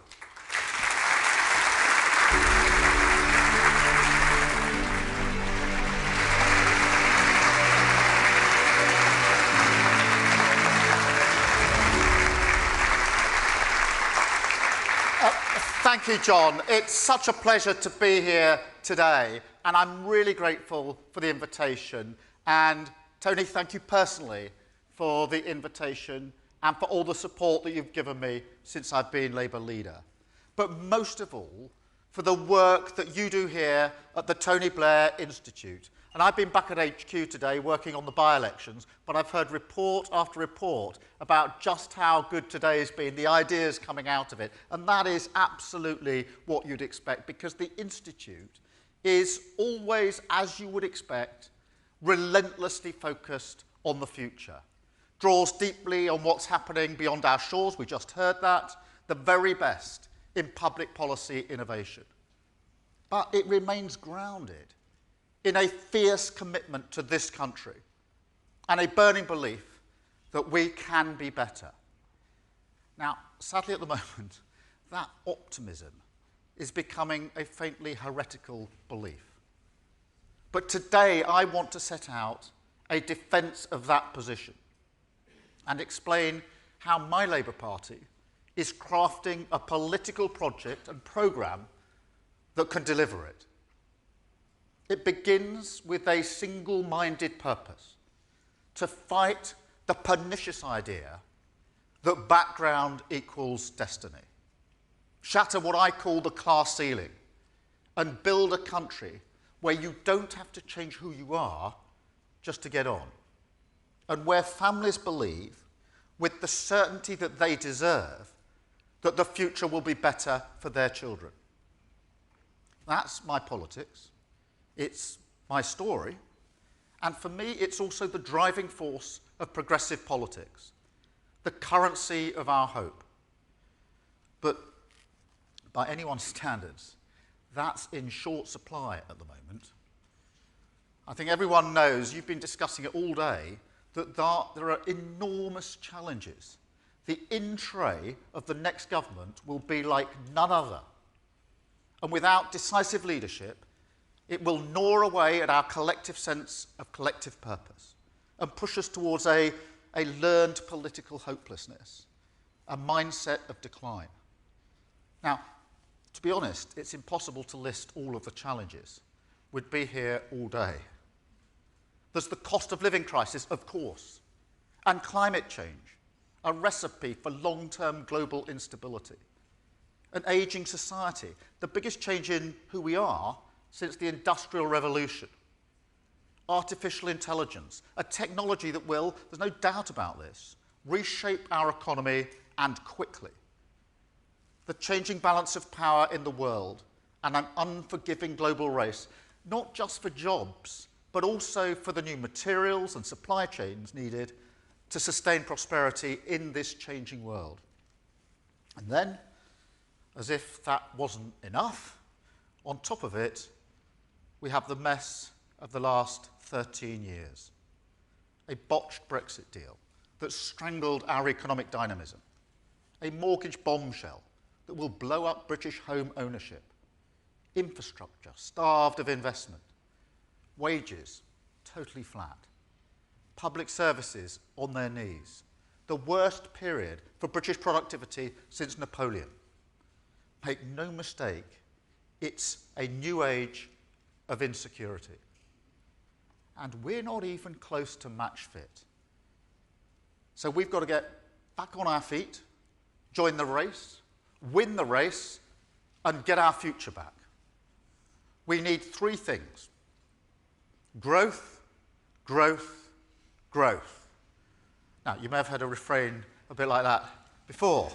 Thank you, John. It's such a pleasure to be here today, and I'm really grateful for the invitation. And Tony, thank you personally for the invitation and for all the support that you've given me since I've been Labour leader. But most of all, for the work that you do here at the Tony Blair Institute. And I've been back at HQ today working on the by-elections, but I've heard report after report about just how good today has been, the ideas coming out of it. And that is absolutely what you'd expect, because the Institute is always, as you would expect, relentlessly focused on the future. Draws deeply on what's happening beyond our shores, we just heard that, the very best in public policy innovation. But it remains grounded in a fierce commitment to this country and a burning belief that we can be better. Now, sadly at the moment, that optimism is becoming a faintly heretical belief. But today I want to set out a defence of that position and explain how my Labour Party is crafting a political project and programme that can deliver it. It begins with a single-minded purpose: to fight the pernicious idea that background equals destiny, shatter what I call the class ceiling, and build a country where you don't have to change who you are just to get on, and where families believe, with the certainty that they deserve, that the future will be better for their children. That's my politics. It's my story, and for me it's also the driving force of progressive politics, the currency of our hope. But by anyone's standards, that's in short supply at the moment. I think everyone knows, you've been discussing it all day, that there are enormous challenges. The in-tray of the next government will be like none other, and without decisive leadership, it will gnaw away at our collective sense of collective purpose and push us towards a learned political hopelessness, a mindset of decline. Now, to be honest, it's impossible to list all of the challenges. We'd be here all day. There's the cost of living crisis, of course, and climate change, a recipe for long-term global instability. An ageing society, the biggest change in who we are since the Industrial Revolution. Artificial intelligence, a technology that will, there's no doubt about this, reshape our economy, and quickly. The changing balance of power in the world and an unforgiving global race, not just for jobs, but also for the new materials and supply chains needed to sustain prosperity in this changing world. And then, as if that wasn't enough, on top of it, we have the mess of the last 13 years. A botched Brexit deal that strangled our economic dynamism. A mortgage bombshell that will blow up British home ownership. Infrastructure starved of investment. Wages totally flat. Public services on their knees. The worst period for British productivity since Napoleon. Make no mistake, it's a new age of insecurity. And we're not even close to match fit. So we've got to get back on our feet, join the race, win the race, and get our future back. We need three things: growth, growth, growth. Now, you may have heard a refrain a bit like that before.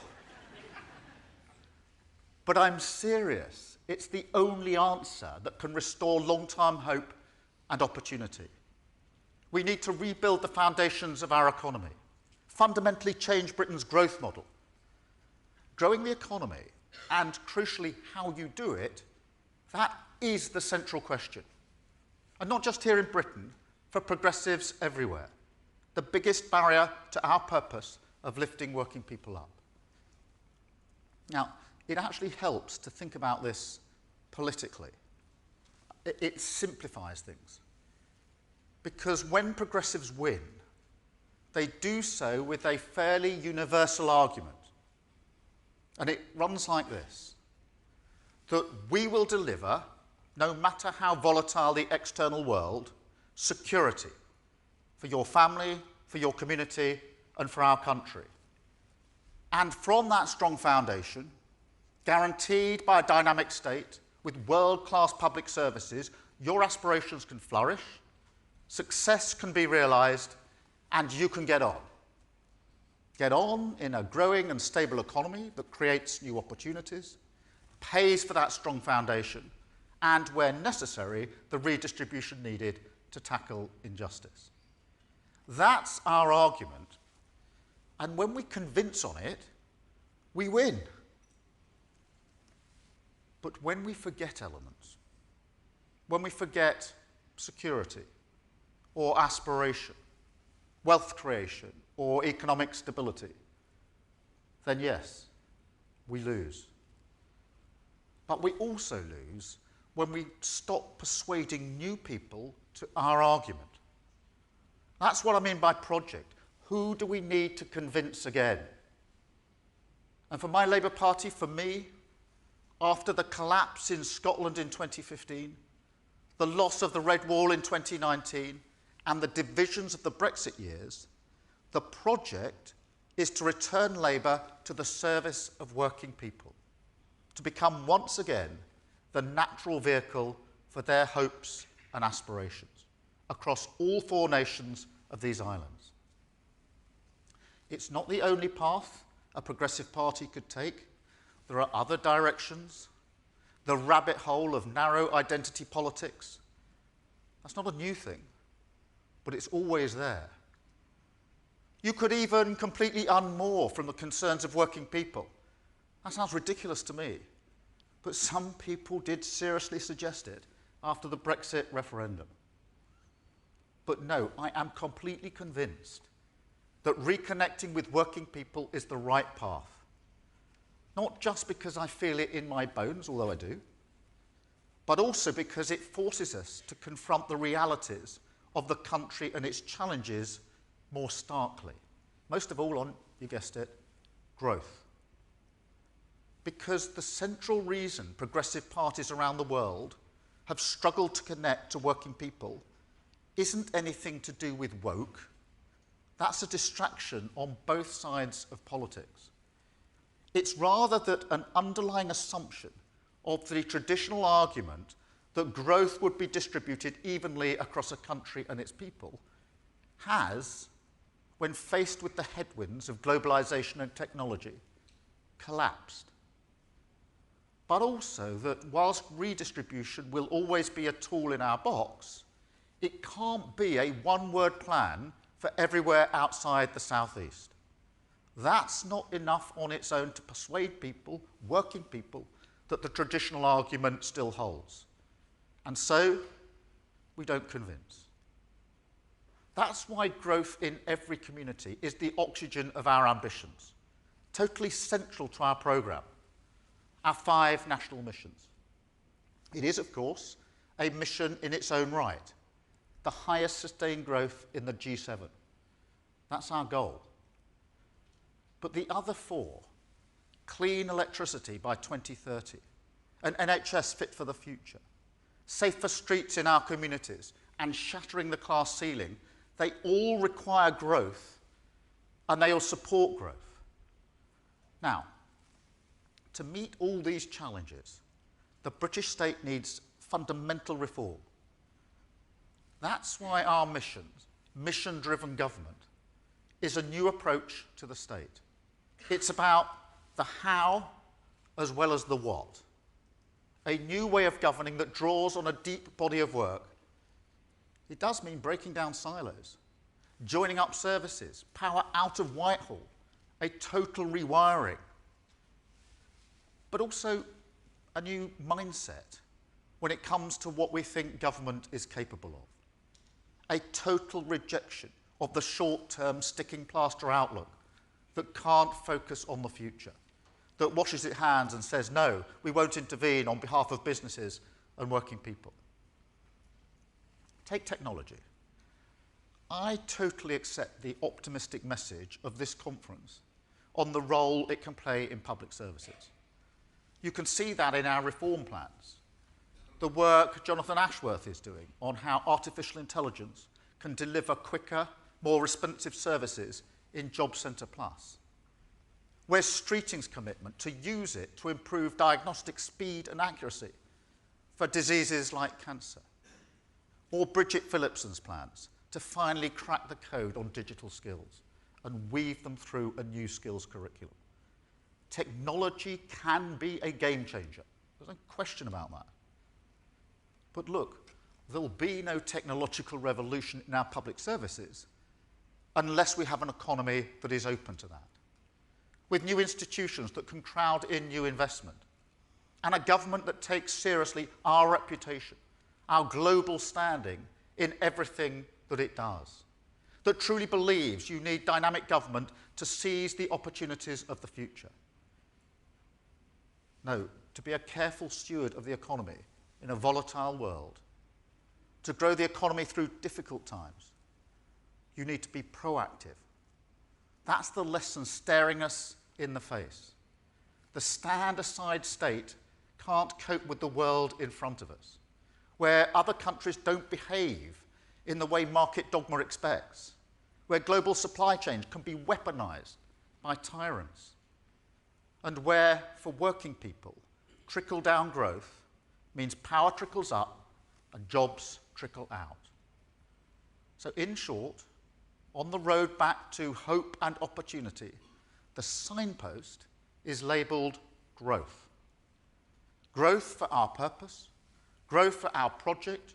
But I'm serious. It's the only answer that can restore long-term hope and opportunity. We need to rebuild the foundations of our economy, fundamentally change Britain's growth model. Growing the economy, and crucially how you do it, that is the central question. And not just here in Britain, for progressives everywhere. The biggest barrier to our purpose of lifting working people up. Now, it actually helps to think about this politically. It simplifies things. Because when progressives win, they do so with a fairly universal argument. And it runs like this: that we will deliver, no matter how volatile the external world, security for your family, for your community, and for our country. And from that strong foundation, guaranteed by a dynamic state with world-class public services, your aspirations can flourish, success can be realised, and you can get on. Get on in a growing and stable economy that creates new opportunities, pays for that strong foundation, and, where necessary, the redistribution needed to tackle injustice. That's our argument. And when we convince on it, we win. But when we forget elements, when we forget security or aspiration, wealth creation or economic stability, then yes, we lose. But we also lose when we stop persuading new people to our argument. That's what I mean by project. Who do we need to convince again? And for my Labour Party, for me, after the collapse in Scotland in 2015, the loss of the Red Wall in 2019, and the divisions of the Brexit years, the project is to return Labour to the service of working people, to become once again the natural vehicle for their hopes and aspirations across all 4 nations of these islands. It's not the only path a progressive party could take. There are other directions. The rabbit hole of narrow identity politics. That's not a new thing, but it's always there. You could even completely unmoor from the concerns of working people. That sounds ridiculous to me, but some people did seriously suggest it after the Brexit referendum. But no, I am completely convinced that reconnecting with working people is the right path. Not just because I feel it in my bones, although I do, but also because it forces us to confront the realities of the country and its challenges more starkly. Most of all on, you guessed it, growth. Because the central reason progressive parties around the world have struggled to connect to working people isn't anything to do with woke. That's a distraction on both sides of politics. It's rather that an underlying assumption of the traditional argument that growth would be distributed evenly across a country and its people has, when faced with the headwinds of globalization and technology, collapsed. But also that whilst redistribution will always be a tool in our box, it can't be a one-word plan for everywhere outside the southeast. That's not enough on its own to persuade people, working people, that the traditional argument still holds. And so, we don't convince. That's why growth in every community is the oxygen of our ambitions, totally central to our programme, our 5 national missions. It is, of course, a mission in its own right, the highest sustained growth in the G7. That's our goal. But the other 4, clean electricity by 2030, an NHS fit for the future, safer streets in our communities, and shattering the class ceiling, they all require growth, and they all support growth. Now, to meet all these challenges, the British state needs fundamental reform. That's why our mission, mission-driven government, is a new approach to the state. It's about the how as well as the what. A new way of governing that draws on a deep body of work. It does mean breaking down silos, joining up services, power out of Whitehall, a total rewiring, but also a new mindset when it comes to what we think government is capable of. A total rejection of the short-term sticking plaster outlook that can't focus on the future, that washes its hands and says, no, we won't intervene on behalf of businesses and working people. Take technology. I totally accept the optimistic message of this conference on the role it can play in public services. You can see that in our reform plans. The work Jonathan Ashworth is doing on how artificial intelligence can deliver quicker, more responsive services in Job Centre Plus. Where's Streeting's commitment to use it to improve diagnostic speed and accuracy for diseases like cancer? Or Bridget Phillipson's plans to finally crack the code on digital skills and weave them through a new skills curriculum. Technology can be a game changer. There's no question about that. But look, there'll be no technological revolution in our public services unless we have an economy that is open to that, with new institutions that can crowd in new investment, and a government that takes seriously our reputation, our global standing in everything that it does, that truly believes you need dynamic government to seize the opportunities of the future. No, to be a careful steward of the economy in a volatile world, to grow the economy through difficult times, you need to be proactive. That's the lesson staring us in the face. The stand-aside state can't cope with the world in front of us, where other countries don't behave in the way market dogma expects, where global supply chains can be weaponized by tyrants, and where, for working people, trickle-down growth means power trickles up and jobs trickle out. So in short, on the road back to hope and opportunity, the signpost is labelled growth. Growth for our purpose, growth for our project,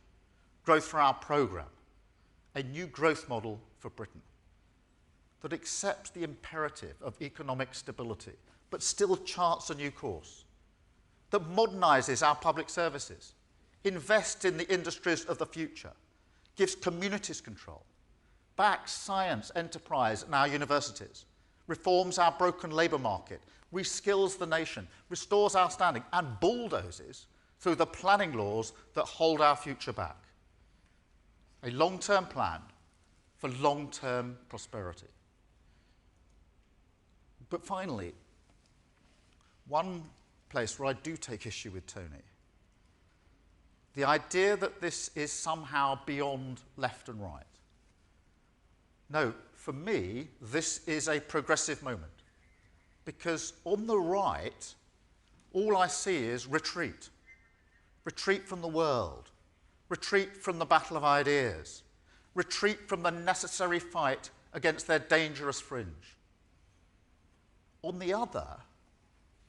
growth for our programme. A new growth model for Britain that accepts the imperative of economic stability, but still charts a new course, that modernises our public services, invests in the industries of the future, gives communities control, backs science, enterprise and our universities, reforms our broken labour market, reskills the nation, restores our standing, and bulldozes through the planning laws that hold our future back. A long-term plan for long-term prosperity. But finally, one place where I do take issue with Tony, the idea that this is somehow beyond left and right. No, for me, this is a progressive moment. Because on the right, all I see is retreat. Retreat from the world. Retreat from the battle of ideas. Retreat from the necessary fight against their dangerous fringe. On the other,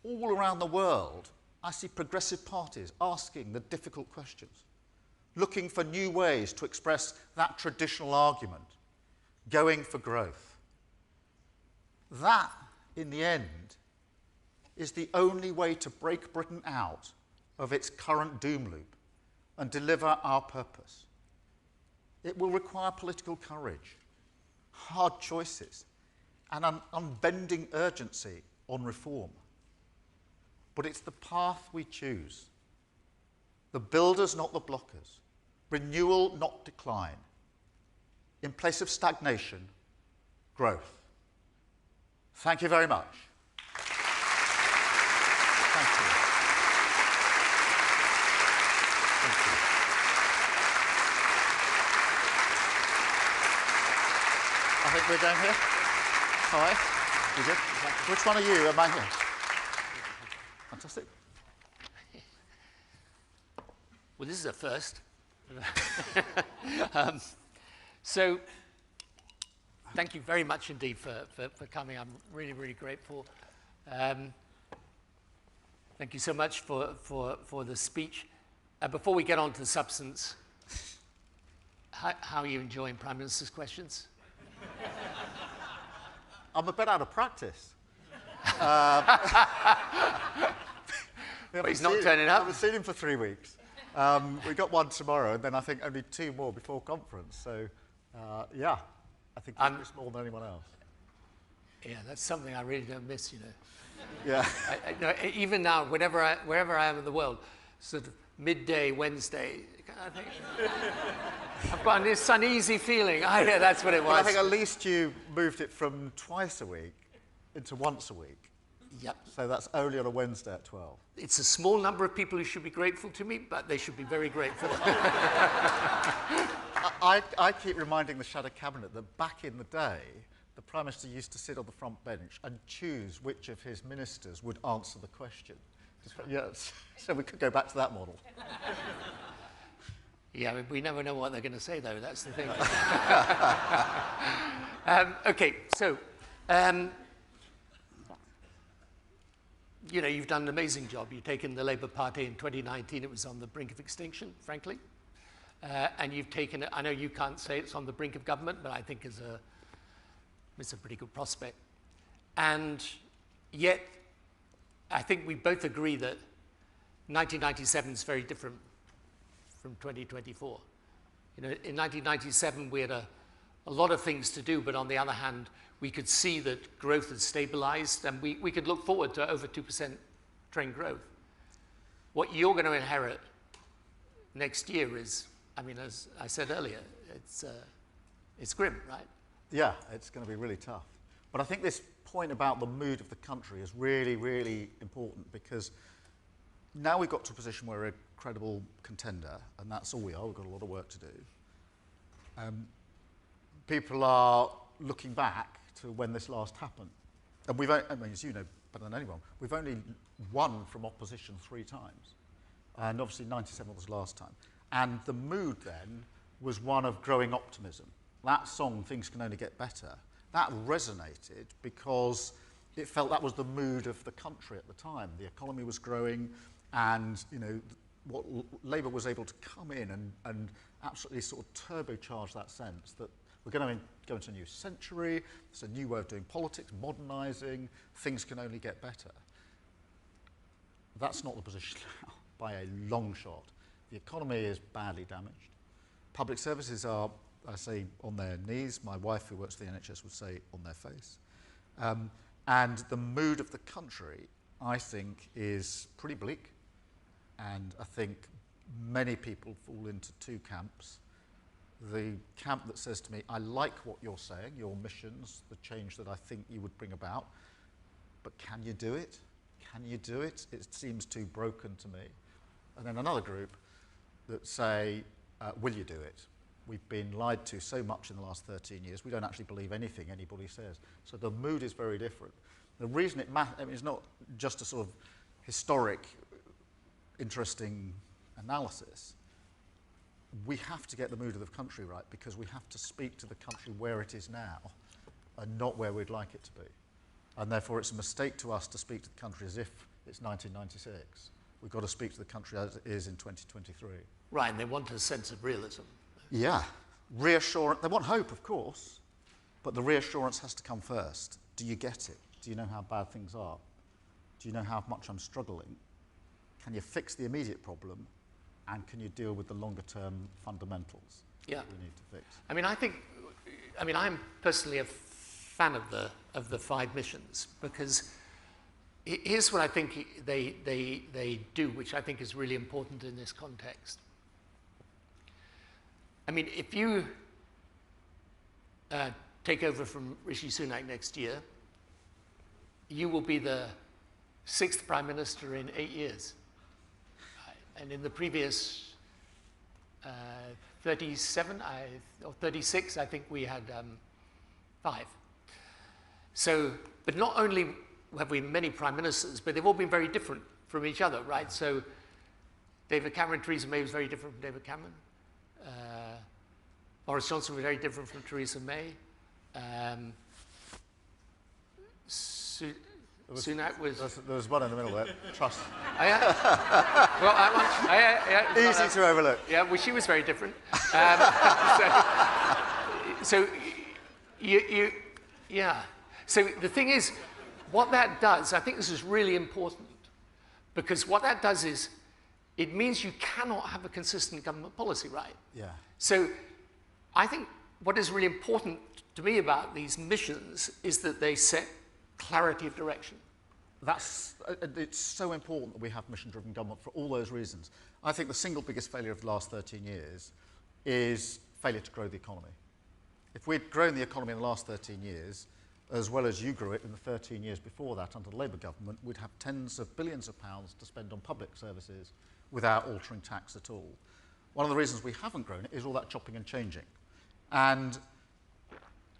all around the world, I see progressive parties asking the difficult questions, looking for new ways to express that traditional argument, going for growth. That, in the end, is the only way to break Britain out of its current doom loop and deliver our purpose. It will require political courage, hard choices, and an unbending urgency on reform. But it's the path we choose. The builders, not the blockers. Renewal, not decline. In place of stagnation, growth. Thank you very much. Thank you. Thank you. I think we're going here. Hi. You good? Which one are you? Am I here? Fantastic. Well, this is a first. So, thank you very much indeed for coming. I'm really, really grateful. Thank you so much for the speech. Before we get on to the substance, how are you enjoying Prime Minister's questions? I'm a bit out of practice. But he's not turning up. I haven't seen him for 3 weeks. We got one tomorrow, and then I think only 2 more before conference. So, yeah, I think he's more than anyone else. Yeah, that's something I really don't miss, you know. Yeah. No, even now, wherever I am in the world, sort of midday Wednesday, I think I've got this uneasy feeling. Yeah, that's what it was. Well, I think at least you moved it from twice a week into once a week. Yep. So that's only on a Wednesday at 12. It's a small number of people who should be grateful to me, but they should be very grateful. I keep reminding the Shadow Cabinet that back in the day, the Prime Minister used to sit on the front bench and choose which of his ministers would answer the question. Yes. So we could go back to that model. Yeah, I mean, we never know what they're going to say, though. That's the thing. Okay, so, you know, you've done an amazing job. You've taken the Labour Party in 2019. It was on the brink of extinction, frankly. And you've taken it, I know you can't say it's on the brink of government, but I think it's a pretty good prospect. And yet, I think we both agree that 1997 is very different from 2024. You know, in 1997, we had a lot of things to do, but on the other hand, we could see that growth had stabilized, and we could look forward to over 2% trend growth. What you're going to inherit next year is, I mean, as I said earlier, it's grim, right? Yeah, it's going to be really tough. But I think this point about the mood of the country is really, really important, because now we've got to a position where we're a credible contender, and that's all we are. We've got a lot of work to do. People are looking back to when this last happened. And we've, I mean, as you know better than anyone, we've only won from opposition 3 times. And obviously 97 was the last time. And the mood then was one of growing optimism. That song, Things Can Only Get Better, that resonated because it felt that was the mood of the country at the time. The economy was growing, and you know, what Labour was able to come in and absolutely sort of turbocharge that sense that we're going to go into a new century, it's a new way of doing politics, modernising, things can only get better. That's not the position now, by a long shot. The economy is badly damaged. Public services are, I say, on their knees. My wife, who works for the NHS, would say on their face. And the mood of the country, I think, is pretty bleak. And I think many people fall into 2 camps. The camp that says to me, I like what you're saying, your missions, the change that I think you would bring about, but can you do it? Can you do it? It seems too broken to me. And then another group that say, will you do it? We've been lied to so much in the last 13 years, we don't actually believe anything anybody says. So the mood is very different. The reason it matters, I mean, it's not just a sort of historic, interesting analysis. We have to get the mood of the country right, because we have to speak to the country where it is now and not where we'd like it to be. And therefore it's a mistake to us to speak to the country as if it's 1996. We've got to speak to the country as it is in 2023. Right, and they want a sense of realism. Yeah, reassurance. They want hope, of course, but the reassurance has to come first. Do you get it? Do you know how bad things are? Do you know how much I'm struggling? Can you fix the immediate problem? And can you deal with the longer-term fundamentals that we need to fix? I mean, I'm personally a fan of the 5 missions, because here's what I think they do, which I think is really important in this context. I mean, if you take over from Rishi Sunak next year, you will be the 6th Prime Minister in 8 years. And in the previous 37 or 36, I think we had 5. So, but not only have we many prime ministers, but they've all been very different from each other, right? So David Cameron, Theresa May was very different from David Cameron. Boris Johnson was very different from Theresa May. Sunak was... There was one in the middle there, Truss. Oh, yeah? Well, Easy to overlook. Yeah, well, she was very different. So the thing is, what that does, I think this is really important, because what that does is, it means you cannot have a consistent government policy, right? Yeah. So I think what is really important to me about these missions is that they set clarity of direction. It's so important that we have mission-driven government for all those reasons. I think the single biggest failure of the last 13 years is failure to grow the economy. If we'd grown the economy in the last 13 years, as well as you grew it in the 13 years before that under the Labour government, we'd have tens of billions of pounds to spend on public services without altering tax at all. One of the reasons we haven't grown it is all that chopping and changing. And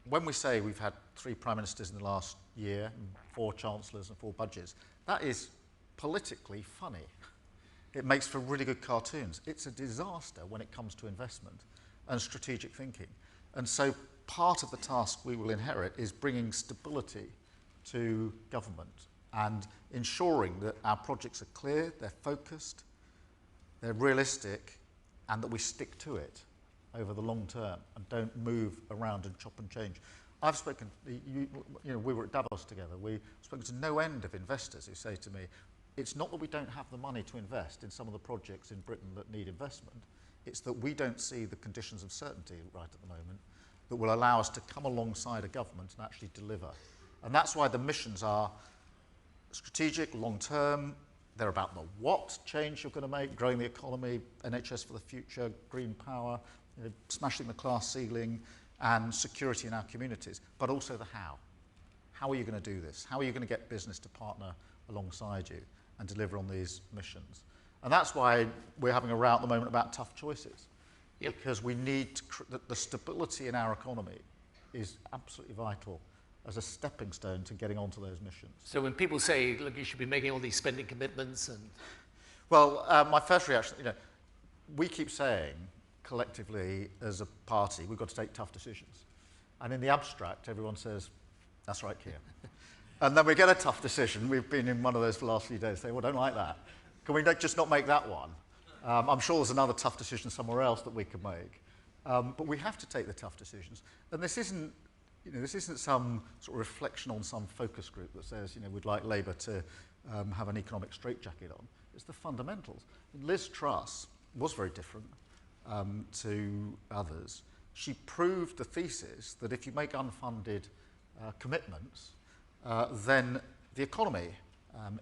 when we say we've had 3 prime ministers in the last year, 4 chancellors and 4 budgets, that is politically funny. It makes for really good cartoons. It's a disaster when it comes to investment and strategic thinking. And so part of the task we will inherit is bringing stability to government and ensuring that our projects are clear, they're focused, they're realistic, and that we stick to it over the long term and don't move around and chop and change. I've spoken, we were at Davos together, we've spoken to no end of investors who say to me, it's not that we don't have the money to invest in some of the projects in Britain that need investment, it's that we don't see the conditions of certainty right at the moment that will allow us to come alongside a government and actually deliver. And that's why the missions are strategic, long-term. They're about the what change you're going to make, growing the economy, NHS for the future, green power, smashing the class ceiling, and security in our communities, but also the how. How are you going to do this? How are you going to get business to partner alongside you and deliver on these missions? And that's why we're having a row at the moment about tough choices. Yep. Because we need the stability in our economy is absolutely vital as a stepping stone to getting onto those missions. So when people say, look, you should be making all these spending commitments and... Well, my first reaction, we keep saying collectively as a party, we've got to take tough decisions. And in the abstract, everyone says, that's right, Keir. And then we get a tough decision. We've been in one of those for the last few days saying, well, don't like that. Can we just not make that one? I'm sure there's another tough decision somewhere else that we could make. But we have to take the tough decisions. And this isn't some sort of reflection on some focus group that says, we'd like Labour to have an economic straitjacket on. It's the fundamentals. Liz Truss was very different to others. She proved the thesis that if you make unfunded commitments, then the economy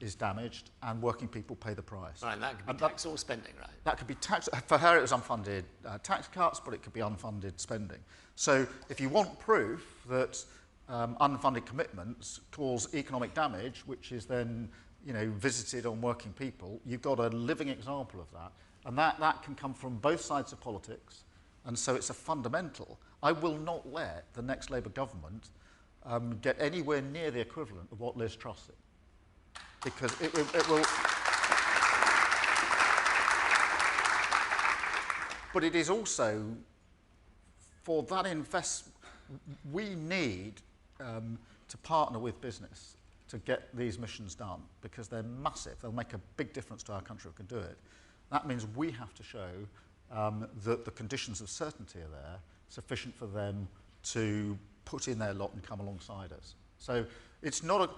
is damaged and working people pay the price. Right, and that could be tax or spending, right? That could be tax. For her, it was unfunded tax cuts, but it could be unfunded spending. So if you want proof that unfunded commitments cause economic damage, which is then visited on working people, you've got a living example of that. And that can come from both sides of politics. And so it's a fundamental. I will not let the next Labour government get anywhere near the equivalent of what Liz Truss did. Because it will... But it is also, for that investment, we need to partner with business to get these missions done because they're massive. They'll make a big difference to our country if we can do it. That means we have to show that the conditions of certainty are there, sufficient for them to put in their lot and come alongside us. So it's not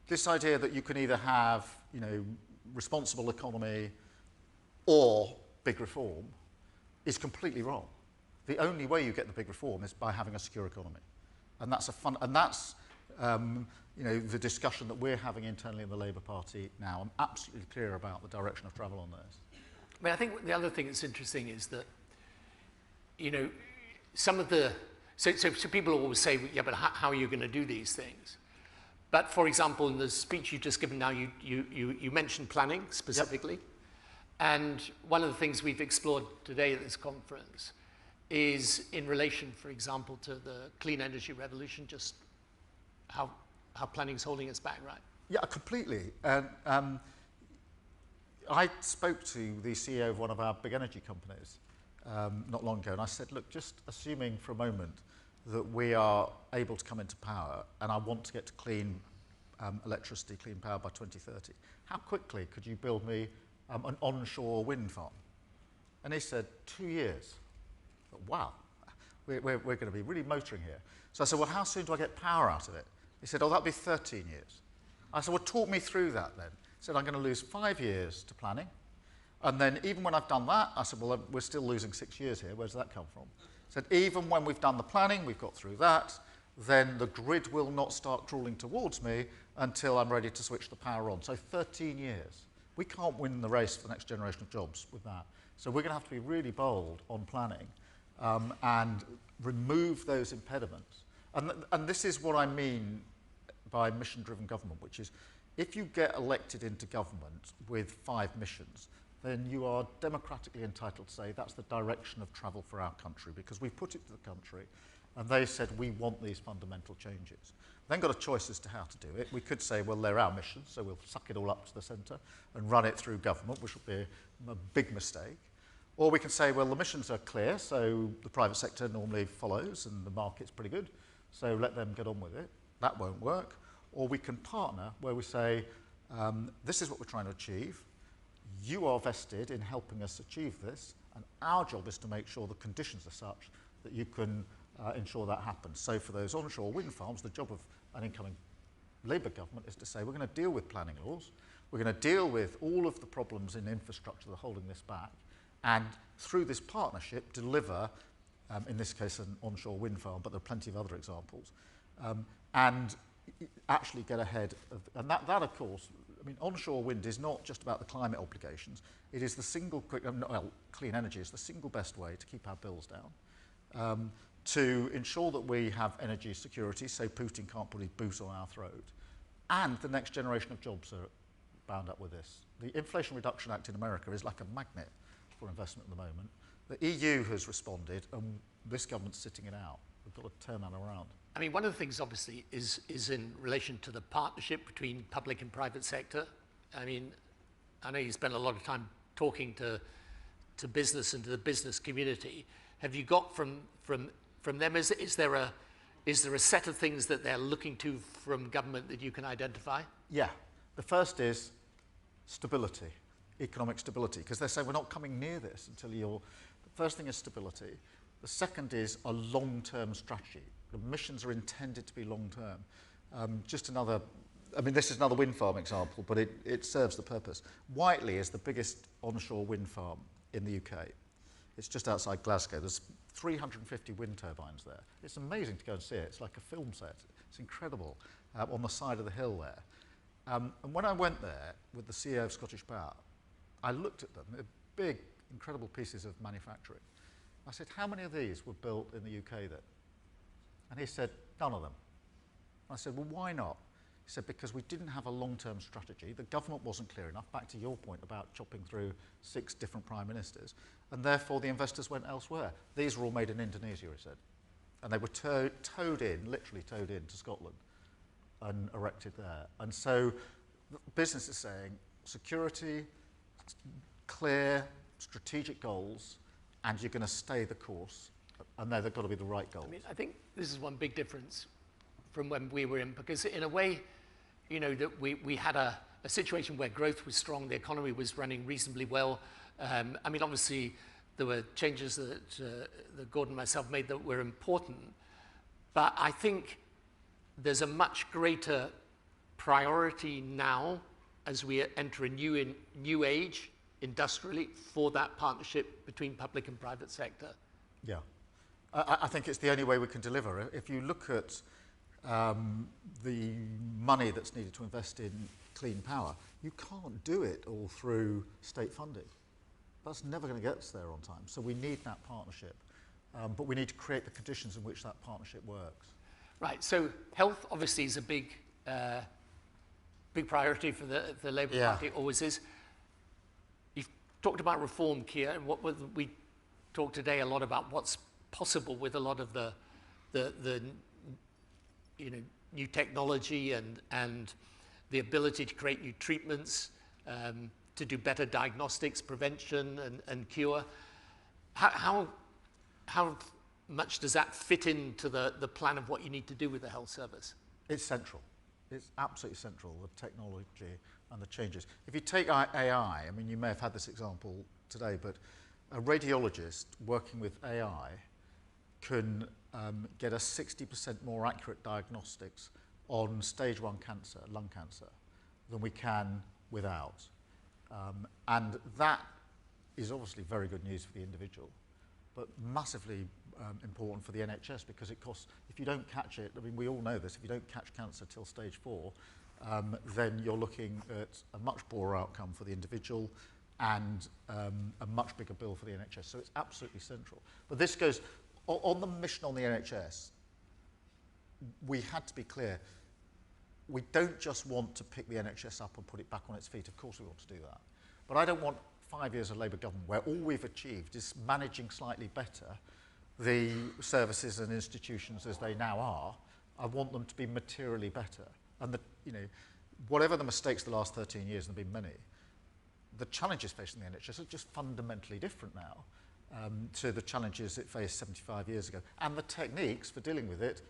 this idea that you can either have, responsible economy or big reform is completely wrong. The only way you get the big reform is by having a secure economy. And that's the discussion that we're having internally in the Labour Party now. I'm absolutely clear about the direction of travel on this. I mean, I think the other thing that's interesting is that, some of the... So people always say, yeah, but how are you going to do these things? But, for example, in the speech you've just given now, you mentioned planning specifically. Yep. And one of the things we've explored today at this conference is in relation, for example, to the clean energy revolution, just how planning's holding us back, right? Yeah, completely. I spoke to the CEO of one of our big energy companies not long ago, and I said, look, just assuming for a moment that we are able to come into power and I want to get to clean electricity, clean power by 2030, how quickly could you build me an onshore wind farm? And he said, 2 years. Wow, we're going to be really motoring here. So I said, well, how soon do I get power out of it? He said, oh, that'll be 13 years. I said, well, talk me through that then. He said, I'm going to lose 5 years to planning. And then even when I've done that, I said, well, we're still losing 6 years here. Where does that come from? He said, even when we've done the planning, we've got through that, then the grid will not start crawling towards me until I'm ready to switch the power on. So 13 years. We can't win the race for the next generation of jobs with that. So we're going to have to be really bold on planning and remove those impediments. And this is what I mean by mission-driven government, which is if you get elected into government with 5 missions, then you are democratically entitled to say that's the direction of travel for our country, because we put it to the country and they said we want these fundamental changes. Then got a choice as to how to do it. We could say, well, they're our missions, so we'll suck it all up to the centre and run it through government, which would be a big mistake. Or we can say, well, the missions are clear, so the private sector normally follows and the market's pretty good, so let them get on with it. That won't work. Or we can partner where we say, this is what we're trying to achieve. You are vested in helping us achieve this, and our job is to make sure the conditions are such that you can ensure that happens. So for those onshore wind farms, the job of an incoming Labour government is to say, we're going to deal with planning laws, we're going to deal with all of the problems in infrastructure that are holding this back, and through this partnership deliver, in this case an onshore wind farm, but there are plenty of other examples, and actually get ahead of, and that of course, I mean, onshore wind is not just about the climate obligations, it is the single, clean energy is the single best way to keep our bills down, to ensure that we have energy security, so Putin can't put his boot on our throat, and the next generation of jobs are bound up with this. The Inflation Reduction Act in America is like a magnet for investment at the moment. The EU has responded, and this government's sitting it out. We've got to turn that around. I mean, one of the things, obviously, is in relation to the partnership between public and private sector. I mean, I know you spend a lot of time talking to business and to the business community. Have you got from them, is there a set of things that they're looking to from government that you can identify? Yeah. The first is stability, economic stability, because they say we're not coming near this until you're... The first thing is stability. The second is a long-term strategy. The missions are intended to be long-term. Just another... I mean, this is another wind farm example, but it serves the purpose. Whiteley is the biggest onshore wind farm in the UK. It's just outside Glasgow. There's 350 wind turbines there. It's amazing to go and see it. It's like a film set. It's incredible, on the side of the hill there. And when I went there with the CEO of Scottish Power, I looked at them. They're big, incredible pieces of manufacturing. I said, how many of these were built in the UK then? And he said, none of them. I said, well, why not? He said, because we didn't have a long-term strategy. The government wasn't clear enough, back to your point about chopping through 6 different prime ministers, and therefore the investors went elsewhere. These were all made in Indonesia, he said. And they were towed in, literally towed in to Scotland and erected there. And so the business is saying security, clear, strategic goals, and you're going to stay the course, and they've got to be the right goals. I mean, I think this is one big difference from when we were in, because in a way, you know, that we had a situation where growth was strong, the economy was running reasonably well. I mean, obviously, there were changes that Gordon and myself made that were important, but I think there's a much greater priority now as we enter a new age industrially for that partnership between public and private sector. Yeah. I think it's the only way we can deliver. If you look at the money that's needed to invest in clean power, you can't do it all through state funding. That's never going to get us there on time. So we need that partnership. But we need to create the conditions in which that partnership works. Right, so health obviously is a big priority for the Labour Party, always is. You've talked about reform, Keir, and we talked today a lot about what's possible with a lot of the you know, new technology and the ability to create new treatments, to do better diagnostics, prevention and cure. How much does that fit into the plan of what you need to do with the health service? It's central. It's absolutely central, the technology and the changes. If you take AI, I mean, you may have had this example today, but a radiologist working with AI can get a 60% more accurate diagnostics on stage 1 cancer, lung cancer, than we can without. And that is obviously very good news for the individual. but massively important for the NHS because it costs, if you don't catch it, I mean, we all know this, if you don't catch cancer till stage 4, then you're looking at a much poorer outcome for the individual and a much bigger bill for the NHS. So it's absolutely central. But this goes, on the mission on the NHS, we had to be clear, we don't just want to pick the NHS up and put it back on its feet. Of course we want to do that. But I don't want 5 years of Labour government where all we've achieved is managing slightly better the services and institutions as they now are. I want them to be materially better. And whatever the mistakes the last 13 years, and there have been many, the challenges facing the NHS are just fundamentally different now to the challenges it faced 75 years ago. And the techniques for dealing with it,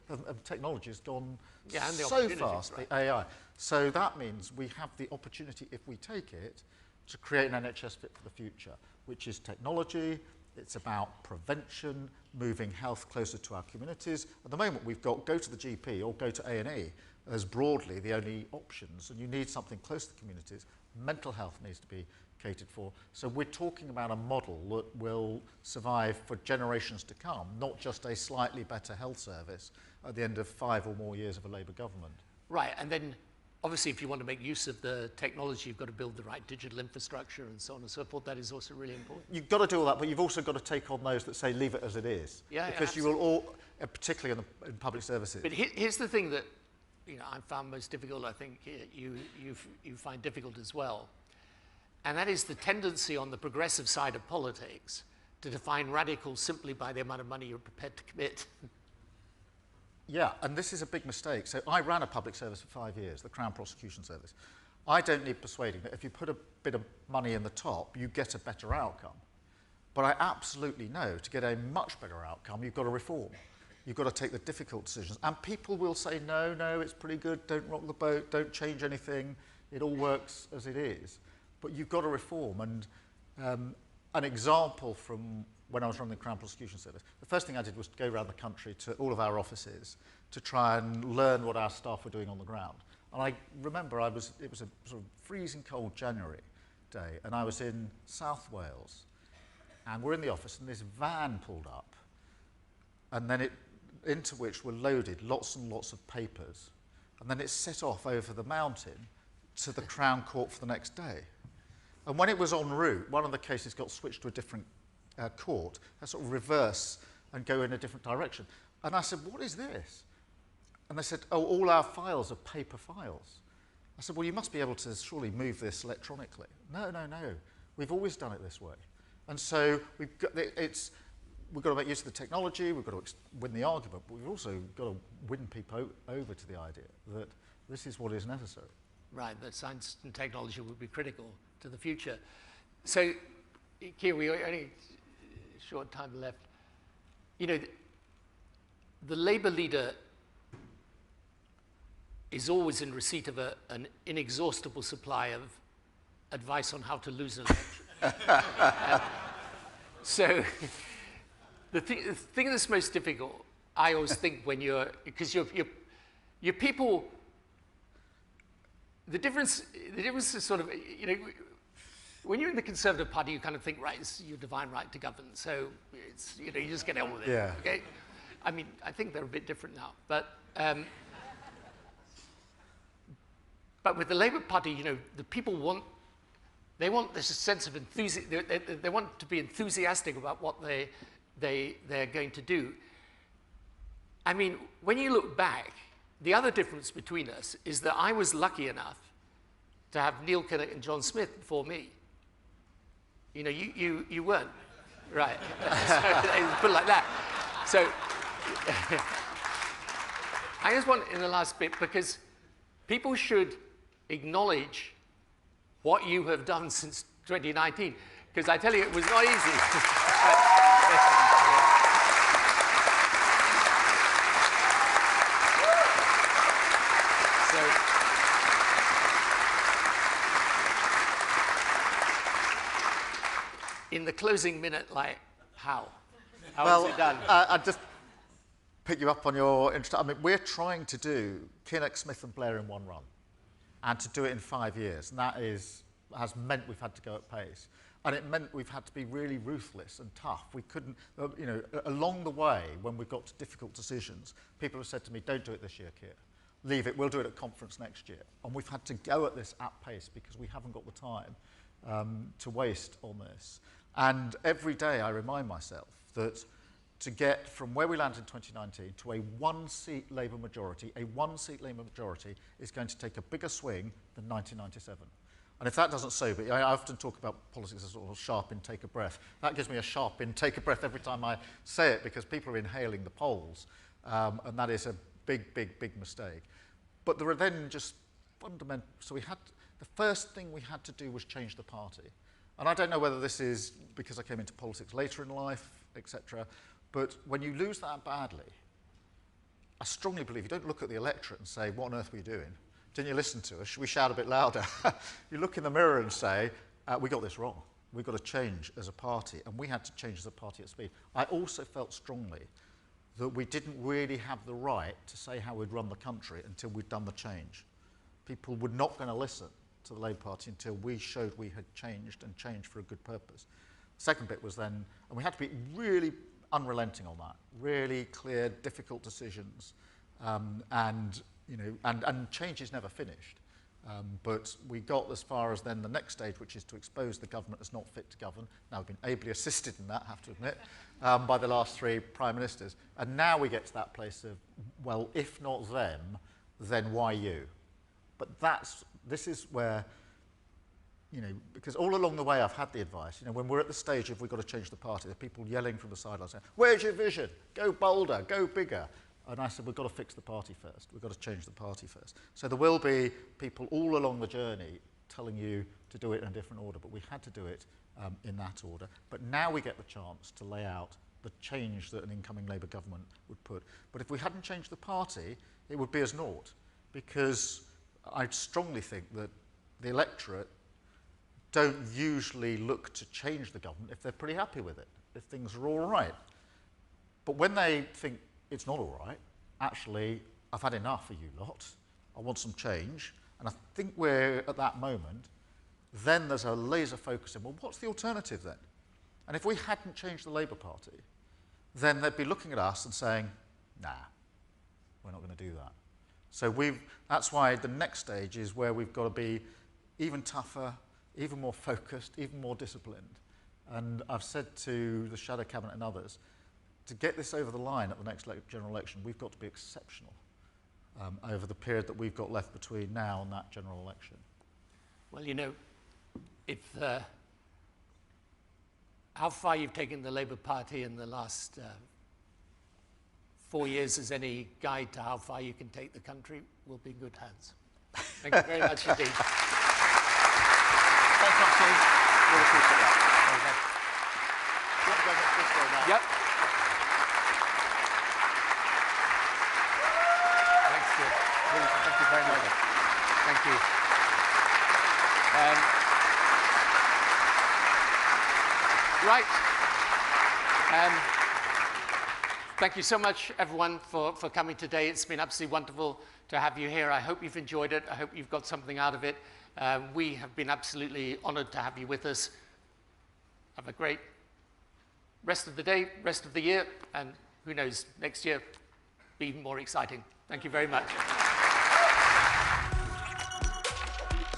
technology has gone so fast, right. The AI. So that means we have the opportunity, if we take it, to create an NHS fit for the future, which is technology. It's about prevention, moving health closer to our communities. At the moment, we've got go to the GP or go to A&E as broadly the only options, and you need something close to the communities. Mental health needs to be catered for. So we're talking about a model that will survive for generations to come, not just a slightly better health service at the end of 5 or more years of a Labour government. Right, and then obviously if you want to make use of the technology, you've got to build the right digital infrastructure and so on and so forth. That is also really important. You've got to do all that, but you've also got to take on those that say leave it as it is. Yeah, because you will all, particularly in public services. But here's the thing that I found most difficult, I think you find difficult as well. And that is the tendency on the progressive side of politics to define radical simply by the amount of money you're prepared to commit. Yeah, and this is a big mistake. So I ran a public service for 5 years, the Crown Prosecution Service. I don't need persuading that if you put a bit of money in the top, you get a better outcome. But I absolutely know to get a much better outcome, you've got to reform. You've got to take the difficult decisions. And people will say, no, it's pretty good, don't rock the boat, don't change anything, it all works as it is. But you've got to reform. And an example from when I was running the Crown Prosecution Service, the first thing I did was to go around the country to all of our offices to try and learn what our staff were doing on the ground. And I remember it was a sort of freezing cold January day, and I was in South Wales, and we're in the office, and this van pulled up, and then into which were loaded lots and lots of papers, and then it set off over the mountain to the Crown Court for the next day. And when it was en route, one of the cases got switched to a different court, a sort of reverse and go in a different direction. And I said, what is this? And they said, oh, all our files are paper files. I said, well, you must be able to surely move this electronically. No. We've always done it this way. And so we've got to make use of the technology, we've got to win the argument, but we've also got to win people over to the idea that this is what is necessary. Right, that science and technology will be critical to the future. So, Keir, we only a short time left. The Labour leader is always in receipt of an inexhaustible supply of advice on how to lose an election. So, the thing that's most difficult, I always think when because your people. The difference is sort of, when you're in the Conservative Party, you kind of think, right, it's your divine right to govern, so it's, you just get on with it. Yeah. Okay? I mean, I think they're a bit different now, but with the Labour Party, the people want this sense of enthusiasm. They want to be enthusiastic about what they're going to do. I mean, when you look back, the other difference between us is that I was lucky enough to have Neil Kinnock and John Smith before me. You weren't, right? So, put it like that. So I just want in the last bit, because people should acknowledge what you have done since 2019, because I tell you, it was not easy. In the closing minute, how? How is it done? I'd just pick you up on your interest. I mean, we're trying to do Kinnock, Smith and Blair in one run, and to do it in 5 years. And that has meant we've had to go at pace. And it meant we've had to be really ruthless and tough. We couldn't, along the way, when we've got to difficult decisions, people have said to me, don't do it this year, Keir. Leave it, we'll do it at conference next year. And we've had to go at this at pace because we haven't got the time to waste on this. And every day I remind myself that to get from where we landed in 2019 to a one-seat Labour majority, is going to take a bigger swing than 1997. And if that doesn't sober, I often talk about politics as sort of sharp intake of breath. That gives me a sharp intake of breath every time I say it because people are inhaling the polls, and that is a big, big, big mistake. But there are then just fundamental, so the first thing we had to do was change the party. And I don't know whether this is because I came into politics later in life, etc., but when you lose that badly, I strongly believe you don't look at the electorate and say, what on earth were you doing? Didn't you listen to us? Should we shout a bit louder? You look in the mirror and say, we got this wrong. We've got to change as a party, and we had to change as a party at speed. I also felt strongly that we didn't really have the right to say how we'd run the country until we'd done the change. People were not going to listen to the Labour Party until we showed we had changed and changed for a good purpose. The second bit was then, and we had to be really unrelenting on that, really clear, difficult decisions, and change is never finished. But we got as far as then the next stage, which is to expose the government as not fit to govern. Now, we've been ably assisted in that, I have to admit, by the last 3 prime ministers. And now we get to that place of, well, if not them, then why you? But this is where, because all along the way I've had the advice, when we're at the stage of we've got to change the party, there are people yelling from the sidelines saying, where's your vision? Go bolder, go bigger. And I said, we've got to fix the party first. We've got to change the party first. So there will be people all along the journey telling you to do it in a different order, but we had to do it in that order. But now we get the chance to lay out the change that an incoming Labour government would put. But if we hadn't changed the party, it would be as naught, because I strongly think that the electorate don't usually look to change the government if they're pretty happy with it, if things are all right. But when they think it's not all right, actually, I've had enough of you lot, I want some change, and I think we're at that moment, then there's a laser focus in, well, what's the alternative then? And if we hadn't changed the Labour Party, then they'd be looking at us and saying, nah, we're not going to do that. So that's why the next stage is where we've got to be even tougher, even more focused, even more disciplined. And I've said to the Shadow Cabinet and others, to get this over the line at the next general election, we've got to be exceptional over the period that we've got left between now and that general election. Well, if how far you've taken the Labour Party in the last 4 years as any guide to how far you can take the country, will be in good hands. Thank you very much indeed. Thanks, Martin. Really appreciate that. Yep. Thanks, Keir. Really, thank you very much. Thank you. Right. Thank you so much, everyone, for coming today. It's been absolutely wonderful to have you here. I hope you've enjoyed it. I hope you've got something out of it. We have been absolutely honoured to have you with us. Have a great rest of the day, rest of the year, and who knows, next year be even more exciting. Thank you very much.